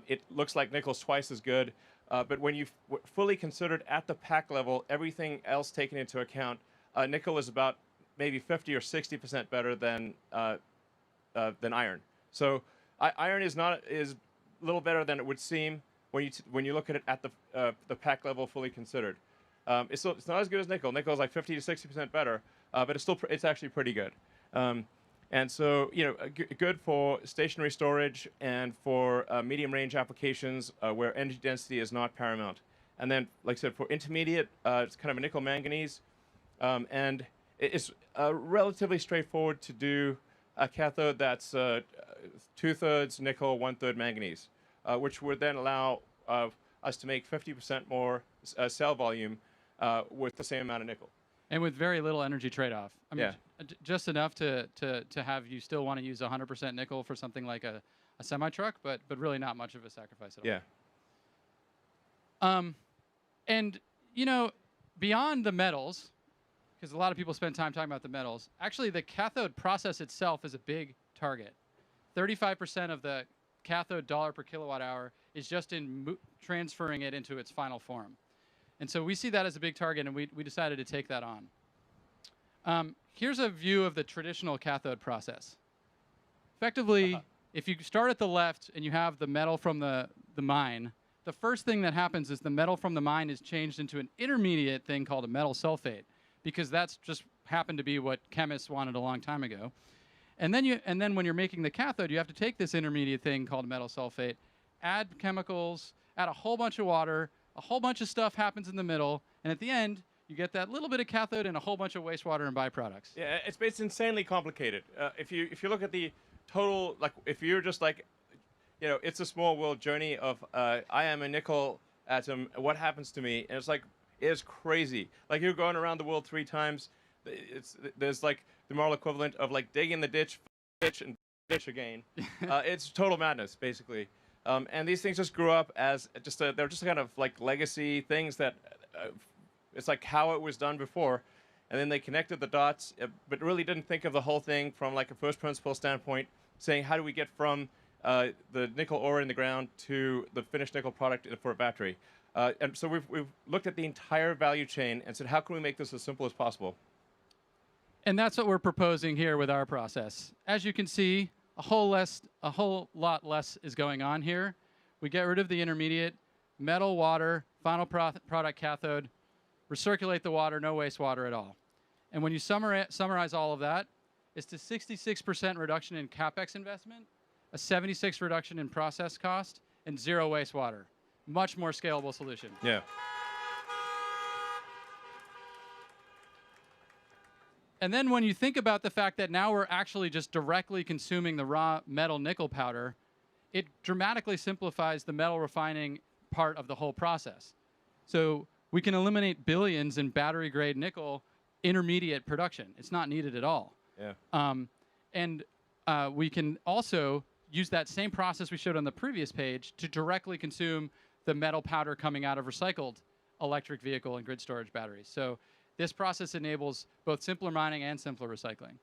H: it looks like nickel's twice as good. But when you fully considered at the pack level, everything else taken into account, nickel is about maybe 50 or 60% better than iron. So iron is a little better than it would seem when you look at it at the pack level fully considered. It's not as good as nickel. Nickel is like 50 to 60% better, but it's actually pretty good. And so, good for stationary storage and for medium range applications where energy density is not paramount. And then, like I said, for intermediate, it's kind of a nickel manganese. And it's relatively straightforward to do a cathode that's 2/3 nickel, 1/3 manganese, which would then allow us to make 50% more cell volume with the same amount of nickel.
I: And with very little energy trade-off. I mean,
H: yeah.
I: Just enough to have you still want to use 100% nickel for something like a semi-truck, but really not much of a sacrifice at all.
H: Yeah.
I: And, you know, beyond the metals, because a lot of people spend time talking about the metals, actually the cathode process itself is a big target. 35% of the cathode dollar per kilowatt hour is just in transferring it into its final form. And so we see that as a big target, and we decided to take that on. Here's a view of the traditional cathode process. Effectively, if you start at the left and you have the metal from the mine, the first thing that happens is the metal from the mine is changed into an intermediate thing called a metal sulfate, because that's just happened to be what chemists wanted a long time ago. And then when you're making the cathode, you have to take this intermediate thing called metal sulfate, add chemicals, add a whole bunch of water, a whole bunch of stuff happens in the middle, and at the end, you get that little bit of cathode and a whole bunch of wastewater and byproducts.
H: Yeah, it's insanely complicated. If you look at the total, like if you're just like, you know, it's a small world journey of I am a nickel atom. What happens to me? And it's crazy. Like you're going around the world 3 times. There's like the moral equivalent of like digging the ditch and ditch again. It's total madness, basically. And these things just grew up as they're just kind of like legacy things that it's like how it was done before. And then they connected the dots, but really didn't think of the whole thing from like a first principle standpoint, saying how do we get from the nickel ore in the ground to the finished nickel product for a battery. And so we've looked at the entire value chain and said, how can we make this as simple as possible?
I: And that's what we're proposing here with our process. As you can see, a whole lot less is going on here. We get rid of the intermediate, metal, water, final product cathode, recirculate the water, no wastewater at all. And when you summarize all of that, it's a 66% reduction in CapEx investment, a 76% reduction in process cost, and 0 wastewater. Much more scalable solution.
H: Yeah.
I: And then when you think about the fact that now we're actually just directly consuming the raw metal nickel powder, it dramatically simplifies the metal refining part of the whole process. So we can eliminate billions in battery-grade nickel intermediate production. It's not needed at all.
H: Yeah.
I: And we can also use that same process we showed on the previous page to directly consume the metal powder coming out of recycled electric vehicle and grid storage batteries. So this process enables both simpler mining and simpler recycling.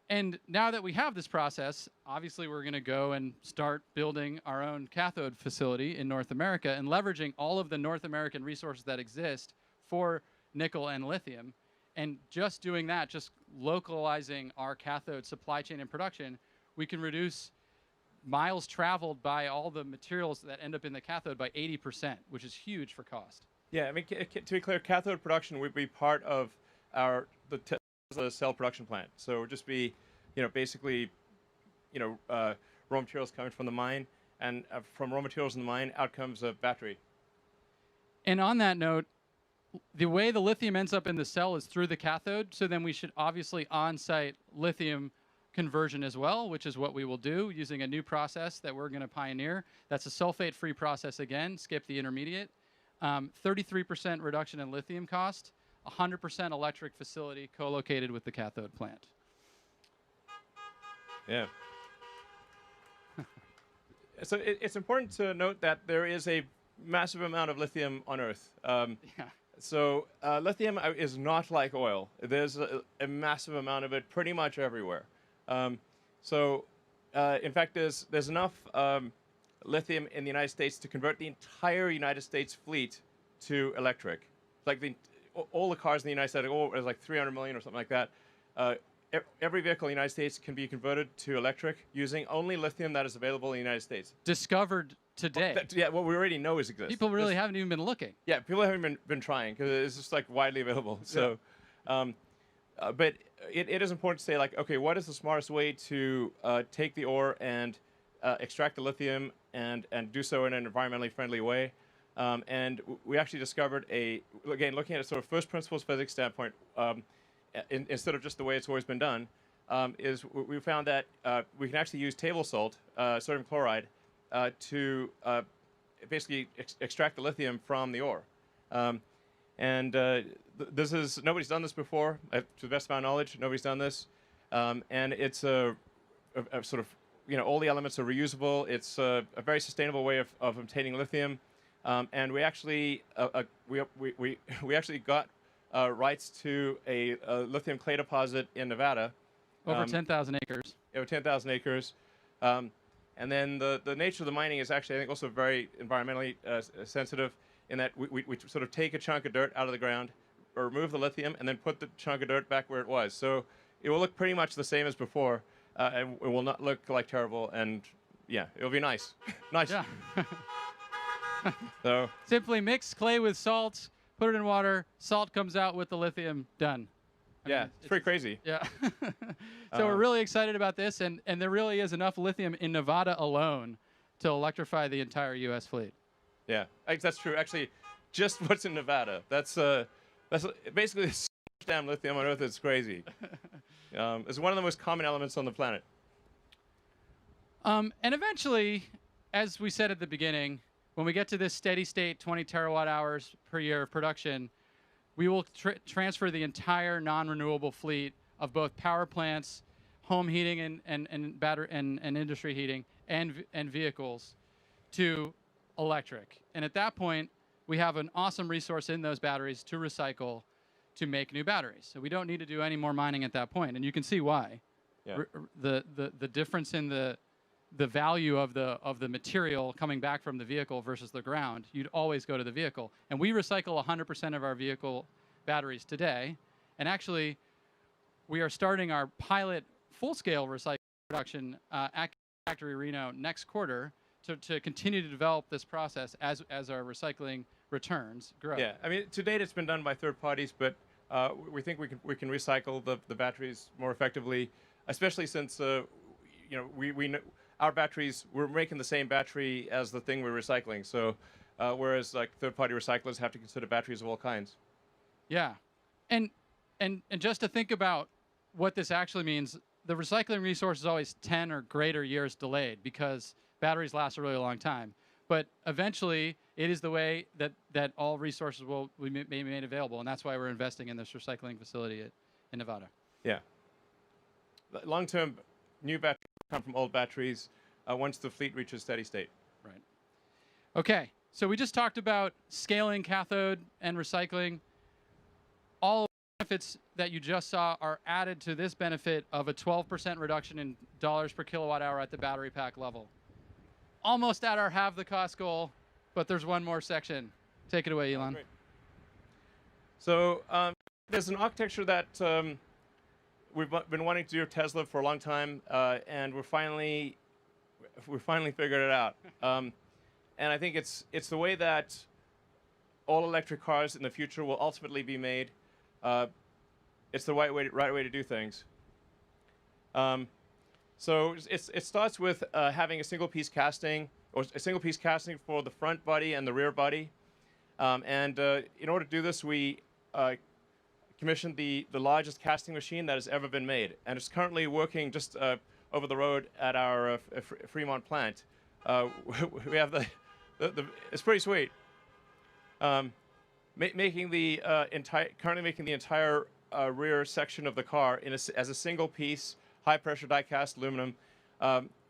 I: And now that we have this process, obviously we're going to go and start building our own cathode facility in North America and leveraging all of the North American resources that exist for nickel and lithium. And just doing that, just localizing our cathode supply chain and production, we can reduce miles traveled by all the materials that end up in the cathode by 80%, which is huge for cost.
H: Yeah, I mean, to be clear, cathode production would be part of the Tesla cell production plant. So it would just be, you know, basically, you know, raw materials coming from the mine, and from raw materials in the mine, out comes a battery.
I: And on that note, the way the lithium ends up in the cell is through the cathode. So then we should obviously on-site lithium conversion as well, which is what we will do using a new process that we're going to pioneer. That's a sulfate-free process again, skip the intermediate. 33% reduction in lithium cost, 100% electric facility co-located with the cathode plant.
H: Yeah. So it's important to note that there is a massive amount of lithium on Earth.
I: Yeah.
H: So lithium is not like oil. There's a massive amount of it pretty much everywhere. In fact, there's enough lithium in the United States to convert the entire United States fleet to electric. Like all the cars in the United States, there's like 300 million or something like that. Every vehicle in the United States can be converted to electric using only lithium that is available in the United States.
I: Discovered today.
H: What we already know exists.
I: People really haven't even been looking.
H: Yeah, people haven't been trying because it's just like widely available. So, but it is important to say, like, okay, what is the smartest way to take the ore and extract the lithium and do so in an environmentally friendly way? And we actually discovered again, looking at a sort of first principles physics standpoint, instead of just the way it's always been done, is we found that we can actually use table salt, sodium chloride, to basically extract the lithium from the ore. Nobody's done this before, to the best of my knowledge. Nobody's done this, and it's a sort of, you know, all the elements are reusable. It's a very sustainable way of obtaining lithium. And we actually we actually got rights to a lithium clay deposit in Nevada.
I: Over 10,000 acres.
H: Over 10,000 acres. And then the nature of the mining is actually, I think, also very environmentally sensitive in that we sort of take a chunk of dirt out of the ground, or remove the lithium, and then put the chunk of dirt back where it was. So it will look pretty much the same as before, and it will not look like terrible. And yeah, it'll be nice. Nice.
I: Yeah.
H: So
I: simply mix clay with salt, put it in water, salt comes out with the lithium, done. I
H: yeah,
I: mean,
H: it's pretty crazy.
I: Yeah. So we're really excited about this, and there really is enough lithium in Nevada alone to electrify the entire U.S. fleet.
H: Yeah, that's true. Actually, just what's in Nevada. That's basically so much damn lithium on Earth. It's crazy. It's one of the most common elements on the planet.
I: And eventually, as we said at the beginning, when we get to this steady state 20 terawatt hours per year of production, we will transfer the entire non-renewable fleet of both power plants, home heating and battery and industry heating and vehicles to electric. And at that point, we have an awesome resource in those batteries to recycle to make new batteries. So we don't need to do any more mining at that point. And you can see why.
H: Yeah.
I: The difference in the value of the material coming back from the vehicle versus the ground, you'd always go to the vehicle. And we recycle 100% of our vehicle batteries today. And actually, we are starting our pilot full-scale recycling production at Factory Reno next quarter to continue to develop this process as our recycling returns grow.
H: Yeah, I mean, to date it's been done by third parties, but we think we can recycle the batteries more effectively, especially since you know we know our batteries, we're making the same battery as the thing we're recycling. So whereas like third-party recyclers have to consider batteries of all kinds.
I: Yeah, and just to think about what this actually means, the recycling resource is always 10 or greater years delayed because batteries last a really long time. But eventually, it is the way that all resources will be made available, and that's why we're investing in this recycling facility in Nevada.
H: Yeah. Long-term, new batteries come from old batteries once the fleet reaches steady state.
I: Right. Okay, so we just talked about scaling cathode and recycling. All benefits that you just saw are added to this benefit of a 12% reduction in dollars per kilowatt hour at the battery pack level. Almost at our halve the cost goal, but there's one more section. Take it away, Elon.
H: Great. So there's an architecture that we've been wanting to do at Tesla for a long time, and we finally figured it out. And I think it's the way that all electric cars in the future will ultimately be made. It's the right way to do things. So it starts with having a single piece casting, or a single piece casting for the front body and the rear body. And in order to do this, we commissioned the largest casting machine that has ever been made. And it's currently working just over the road at our Fremont plant. We have it's pretty sweet. Currently making the entire rear section of the car as a single piece, high pressure die cast aluminum.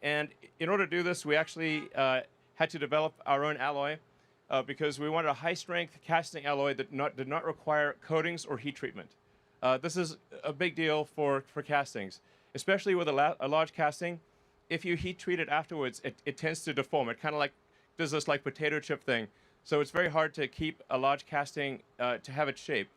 H: And in order to do this, we actually had to develop our own alloy because we wanted a high strength casting alloy that did not require coatings or heat treatment. This is a big deal for castings, especially with a large casting. If you heat treat it afterwards, it tends to deform. It kind of like does this like potato chip thing. So it's very hard to keep a large casting to have its shape.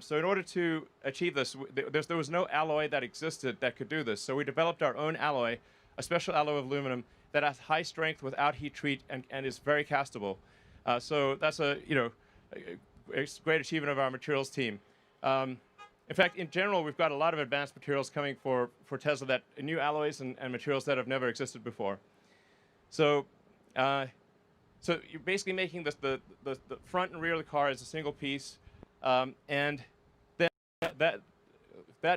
H: So in order to achieve this, there was no alloy that existed that could do this. So we developed our own alloy, a special alloy of aluminum that has high strength without heat treat and is very castable. So that's a great achievement of our materials team. In fact, in general, we've got a lot of advanced materials coming for Tesla, new alloys and materials that have never existed before. So you're basically making the front and rear of the car as a single piece, and then that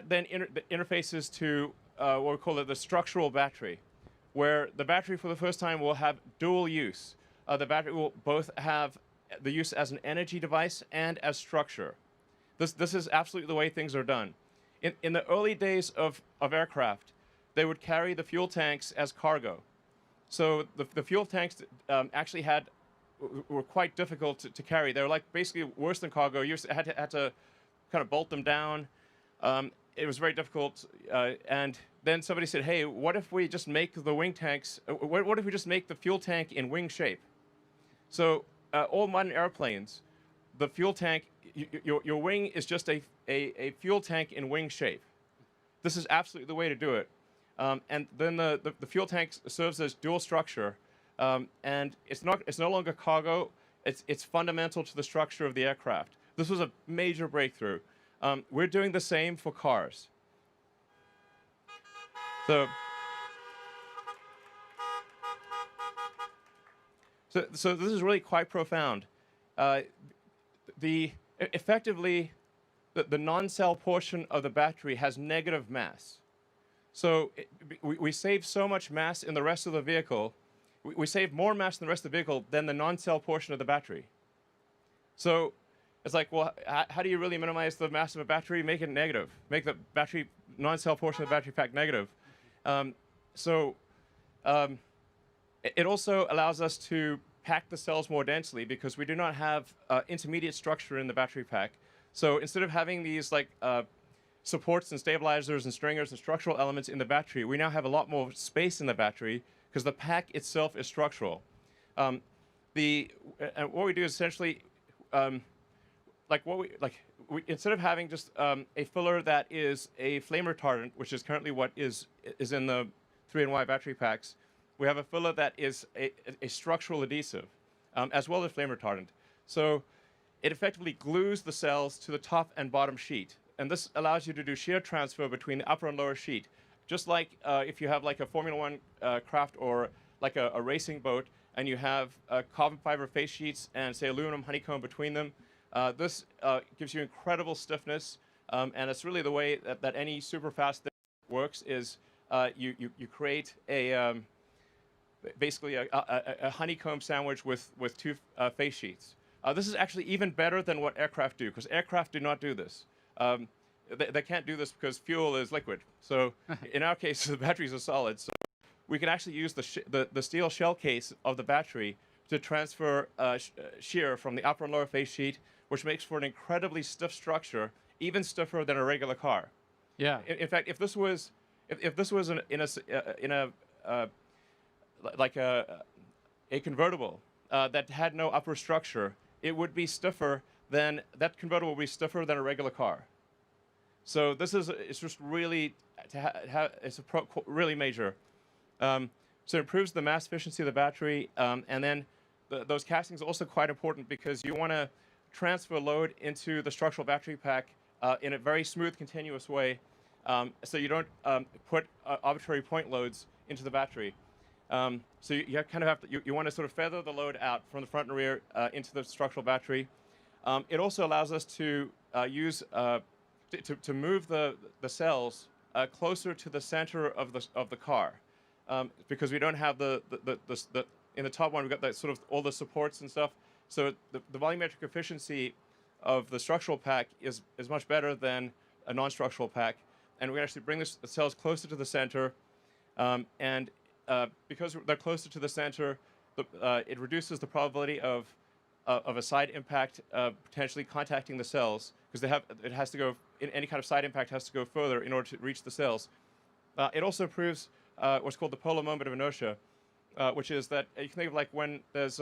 H: then interfaces to what we call the structural battery, where the battery for the first time will have dual use. The battery will both have the use as an energy device and as structure. This is absolutely the way things are done. In the early days of aircraft, they would carry the fuel tanks as cargo. So the fuel tanks actually had were quite difficult to carry. They were like basically worse than cargo. You had to kind of bolt them down. It was very difficult. And then somebody said, "Hey, what if we just make the wing tanks? What if we just make the fuel tank in wing shape?" So all modern airplanes, the fuel tank, your wing is just a fuel tank in wing shape. This is absolutely the way to do it. And then the fuel tank serves as dual structure, and it's no longer cargo. It's fundamental to the structure of the aircraft. This was a major breakthrough. We're doing the same for cars. So this is really quite profound. Effectively, the non-cell portion of the battery has negative mass. So we save so much mass in the rest of the vehicle. We save more mass in the rest of the vehicle than the non-cell portion of the battery. So it's like, well, how do you really minimize the mass of a battery? Make it negative. Make the battery non-cell portion of the battery pack negative. It also allows us to pack the cells more densely because we do not have intermediate structure in the battery pack. So instead of having these like supports and stabilizers and stringers and structural elements in the battery, we now have a lot more space in the battery because the pack itself is structural. What we do is essentially, instead of having just a filler that is a flame retardant, which is currently what is in the 3NY battery packs, we have a filler that is a structural adhesive, as well as flame retardant. So it effectively glues the cells to the top and bottom sheet. And this allows you to do shear transfer between the upper and lower sheet. Just like if you have like a Formula One craft or like a racing boat, and you have carbon fiber face sheets and say aluminum honeycomb between them, this gives you incredible stiffness. And it's really the way that any super fast thing works is you create basically a honeycomb sandwich with two face sheets. This is actually even better than what aircraft do, because aircraft do not do this. They can't do this because fuel is liquid. So in our case, the batteries are solid. So we can actually use the steel shell case of the battery to transfer shear from the upper and lower face sheet, which makes for an incredibly stiff structure, even stiffer than a regular car.
I: Yeah.
H: In fact, if this was a convertible that had no upper structure, it would be stiffer than that convertible would be stiffer than a regular car. So it's just really really major. So it improves the mass efficiency of the battery, and then those castings are also quite important because you want to transfer load into the structural battery pack in a very smooth, continuous way, so you don't put arbitrary point loads into the battery. So you kind of have to, you want to sort of feather the load out from the front and rear into the structural battery. It also allows us to to move the cells closer to the center of the car, because we don't have the in the top one we've got that sort of all the supports and stuff. So the volumetric efficiency of the structural pack is much better than a non-structural pack, and we can actually bring the cells closer to the center, and because they're closer to the center, it reduces the probability of a side impact potentially contacting the cells, because it has to go, any kind of side impact has to go further in order to reach the cells. It also improves what's called the polar moment of inertia, which is that you can think of like when there's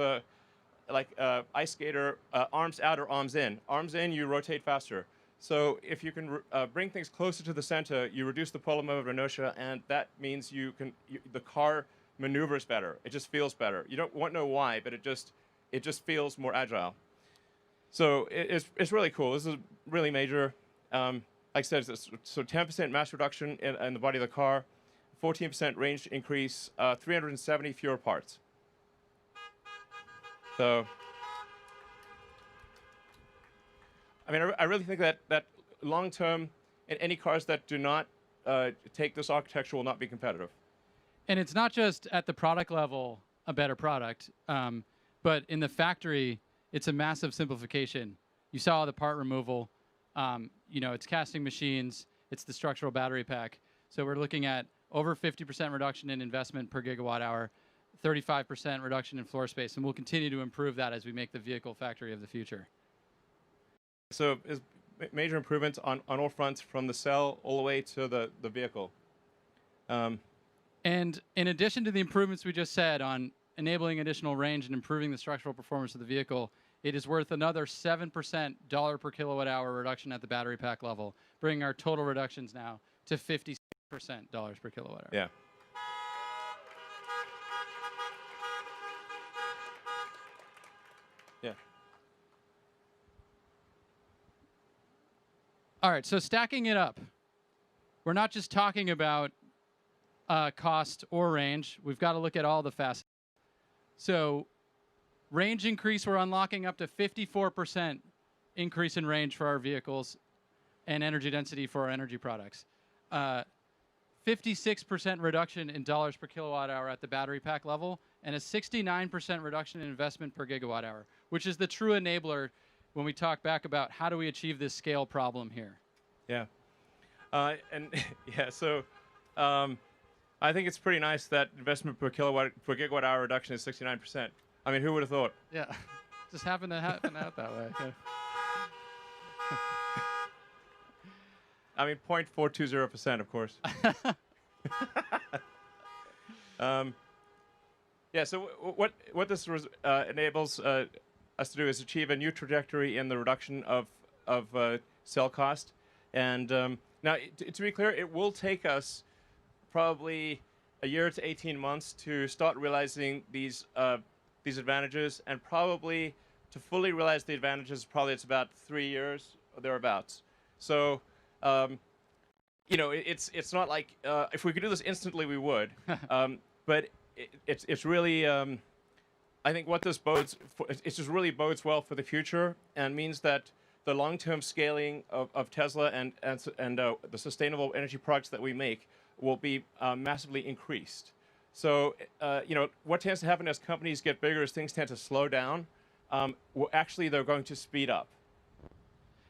H: ice skater, arms out or arms in. Arms in, you rotate faster. So if you can bring things closer to the center, you reduce the polar moment of inertia, and that means the car maneuvers better. It just feels better. You don't want to know why, but it just feels more agile. So it's really cool. This is really major. Like I said, so 10% mass reduction in the body of the car, 14% range increase, 370 fewer parts. So, I mean, I really think that long term, in any cars that do not take this architecture will not be competitive.
I: And it's not just at the product level a better product, but in the factory, it's a massive simplification. You saw the part removal. It's casting machines. It's the structural battery pack. So we're looking at over 50% reduction in investment per gigawatt hour, 35% reduction in floor space, and we'll continue to improve that as we make the vehicle factory of the future.
H: So is major improvements on all fronts, from the cell all the way to the vehicle.
I: And in addition to the improvements we just said on enabling additional range and improving the structural performance of the vehicle, it is worth another 7% dollar per kilowatt hour reduction at the battery pack level, bringing our total reductions now to 56% dollars per kilowatt hour.
H: Yeah. Yeah.
I: All right, so stacking it up, we're not just talking about cost or range. We've got to look at all the facets. So range increase, we're unlocking up to 54% increase in range for our vehicles and energy density for our energy products. 56% reduction in dollars per kilowatt hour at the battery pack level, and a 69% reduction in investment per gigawatt hour, which is the true enabler when we talk back about how do we achieve this scale problem here.
H: Yeah. And yeah, so I think it's pretty nice that investment per gigawatt hour reduction is 69%. I mean, who would have thought?
I: Yeah, just happened to happen out that way. Yeah.
H: I mean, 0.420%, of course. Yeah, so what this enables us to do is achieve a new trajectory in the reduction of cell cost. And now, to be clear, it will take us probably a year to 18 months to start realizing these advantages, and probably to fully realize the advantages, probably it's about 3 years or thereabouts. So, you know, it's not like if we could do this instantly, we would. But it's really, I think what this bodes for, it just really bodes well for the future, and means that the long-term scaling of Tesla and the sustainable energy products that we make will be massively increased. So, you know, what tends to happen as companies get bigger is things tend to slow down. Well, actually, they're going to speed up.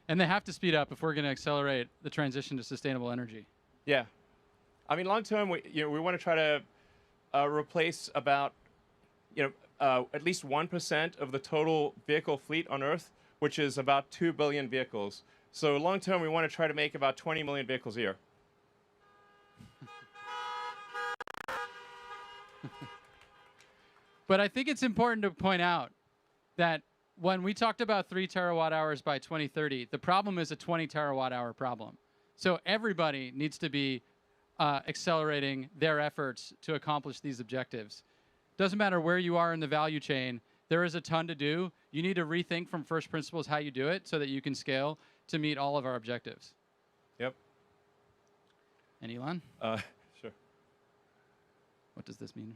I: And they have to speed up if we're going to accelerate the transition to sustainable energy.
H: Yeah. I mean, long term, we want to try to replace about, at least 1% of the total vehicle fleet on Earth, which is about 2 billion vehicles. So long term, we want to try to make about 20 million vehicles a year.
I: But I think it's important to point out that when we talked about 3 terawatt hours by 2030, the problem is a 20 terawatt hour problem. So everybody needs to be accelerating their efforts to accomplish these objectives. Doesn't matter where you are in the value chain, there is a ton to do. You need to rethink from first principles how you do it so that you can scale to meet all of our objectives.
H: Yep.
I: And Elon?
H: Sure.
I: What does this mean?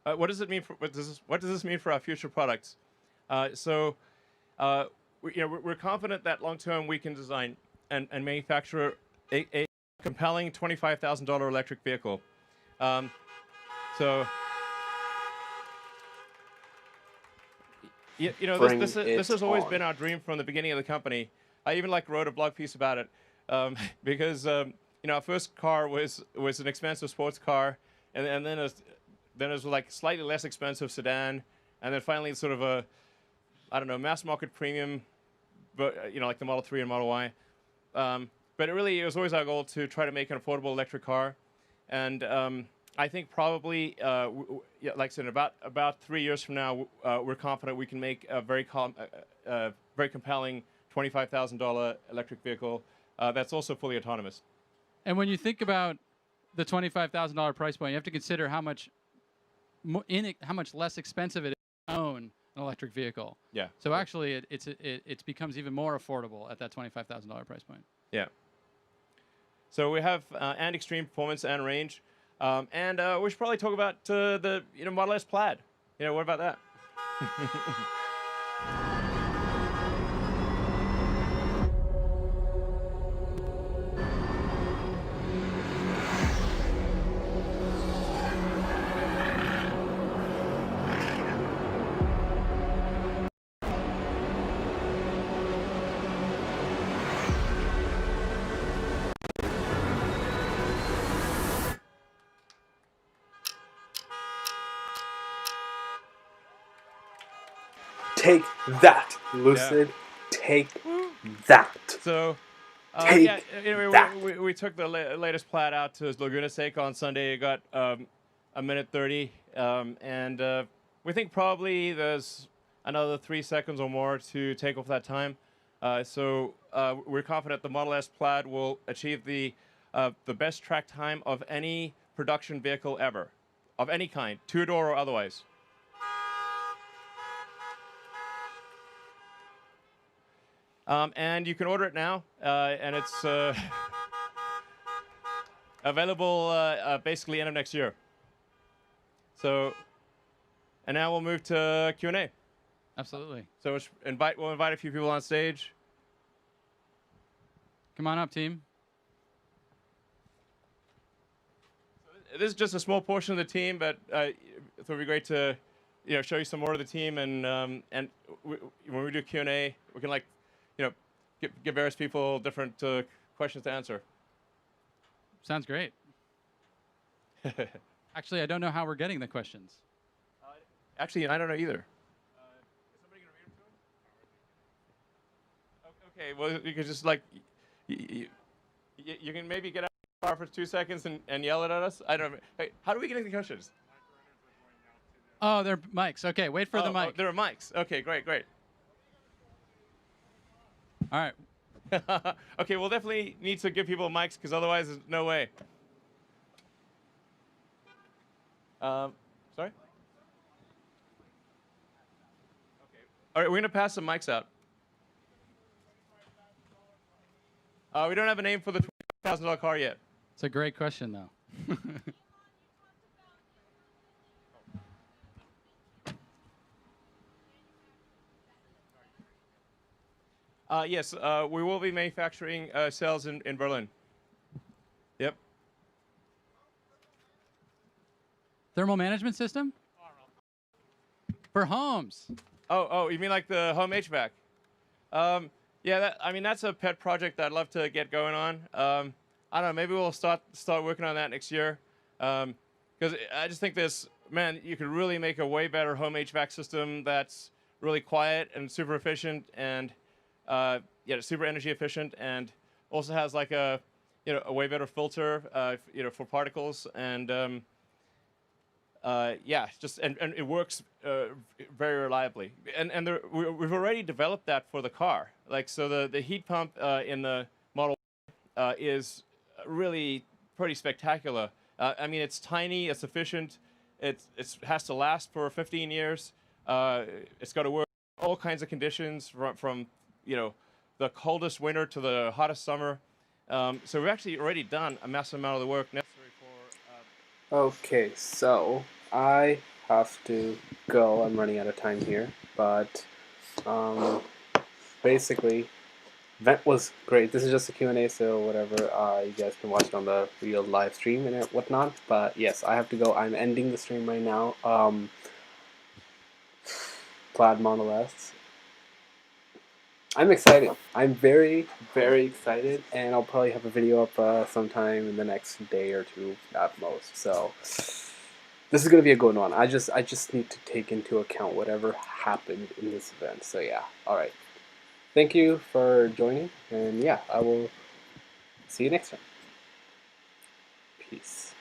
H: What does it mean for what does this mean for our future products? We're confident that long term we can design and manufacture a compelling $25,000 electric vehicle. This has always been our dream from the beginning of the company. I even wrote a blog piece about it because our first car was an expensive sports car, and then it was like slightly less expensive sedan, and then finally sort of a, I don't know, mass market premium, but like the Model 3 and Model Y. But it was always our goal to try to make an affordable electric car, and I think probably, like I said, about 3 years from now, we're confident we can make a very compelling $25,000 electric vehicle that's also fully autonomous.
I: And when you think about the $25,000 price point, you have to consider how much less expensive it is to own an electric vehicle.
H: Yeah.
I: So actually, it becomes even more affordable at that $25,000 price point.
H: Yeah. So we have and extreme performance and range. And we should probably talk about the Model S Plaid. What about that?
A: Take that, Lucid. Take that.
H: So,
A: Take
H: yeah, anyway,
A: that.
H: we took the latest plat out to Laguna Seca on Sunday. It got a minute 30, and we think probably there's another 3 seconds or more to take off that time. So we're confident the Model S Plaid will achieve the best track time of any production vehicle ever, of any kind, two-door or otherwise. And you can order it now, and it's available basically end of next year. So, and now we'll move to Q&A.
I: Absolutely.
H: So we'll invite a few people on stage.
I: Come on up, team.
H: This is just a small portion of the team, but it would be great to, show you some more of the team, and when we do Q&A, we can give various people different questions to answer.
I: Sounds great. Actually, I don't know how we're getting the questions.
H: Actually, I don't know either. Is somebody going to read them to him? Okay, well, you could just you can maybe get out of the car for 2 seconds and yell it at us. I don't know. Hey, how do we get any questions?
I: Oh, they're mics. Okay, wait for the mic.
H: Oh, there are mics. Okay, great.
I: All right.
H: Okay, we'll definitely need to give people mics because otherwise there's no way. Sorry? Okay. All right, we're going to pass some mics out. We don't have a name for the $20,000 car yet.
I: It's a great question, though.
H: Yes, we will be manufacturing cells in Berlin. Yep.
I: Thermal management system? For homes.
H: Oh, you mean like the home HVAC? Yeah, that's a pet project that I'd love to get going on. I don't know, maybe we'll start working on that next year. Because I just think you could really make a way better home HVAC system that's really quiet and super efficient and super energy efficient, and also has like a way better filter for particles, and and it works very reliably. And we've already developed that for the car. So the heat pump in the Model is really pretty spectacular. I mean, it's tiny, it's efficient, it has to last for 15 years. It's got to work in all kinds of conditions from the coldest winter to the hottest summer. So we've actually already done a massive amount of the work necessary for.
A: Okay, so I have to go. I'm running out of time here, but basically, that was great. This is just a Q&A, so whatever. You guys can watch it on the real live stream and whatnot. But yes, I have to go. I'm ending the stream right now. Plaid Model S. I'm excited. I'm very, very excited, and I'll probably have a video up sometime in the next day or two at most. So this is gonna be a good one. I just need to take into account whatever happened in this event. So yeah, all right. Thank you for joining, and yeah, I will see you next time. Peace.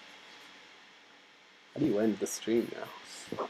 A: How do you end the stream now?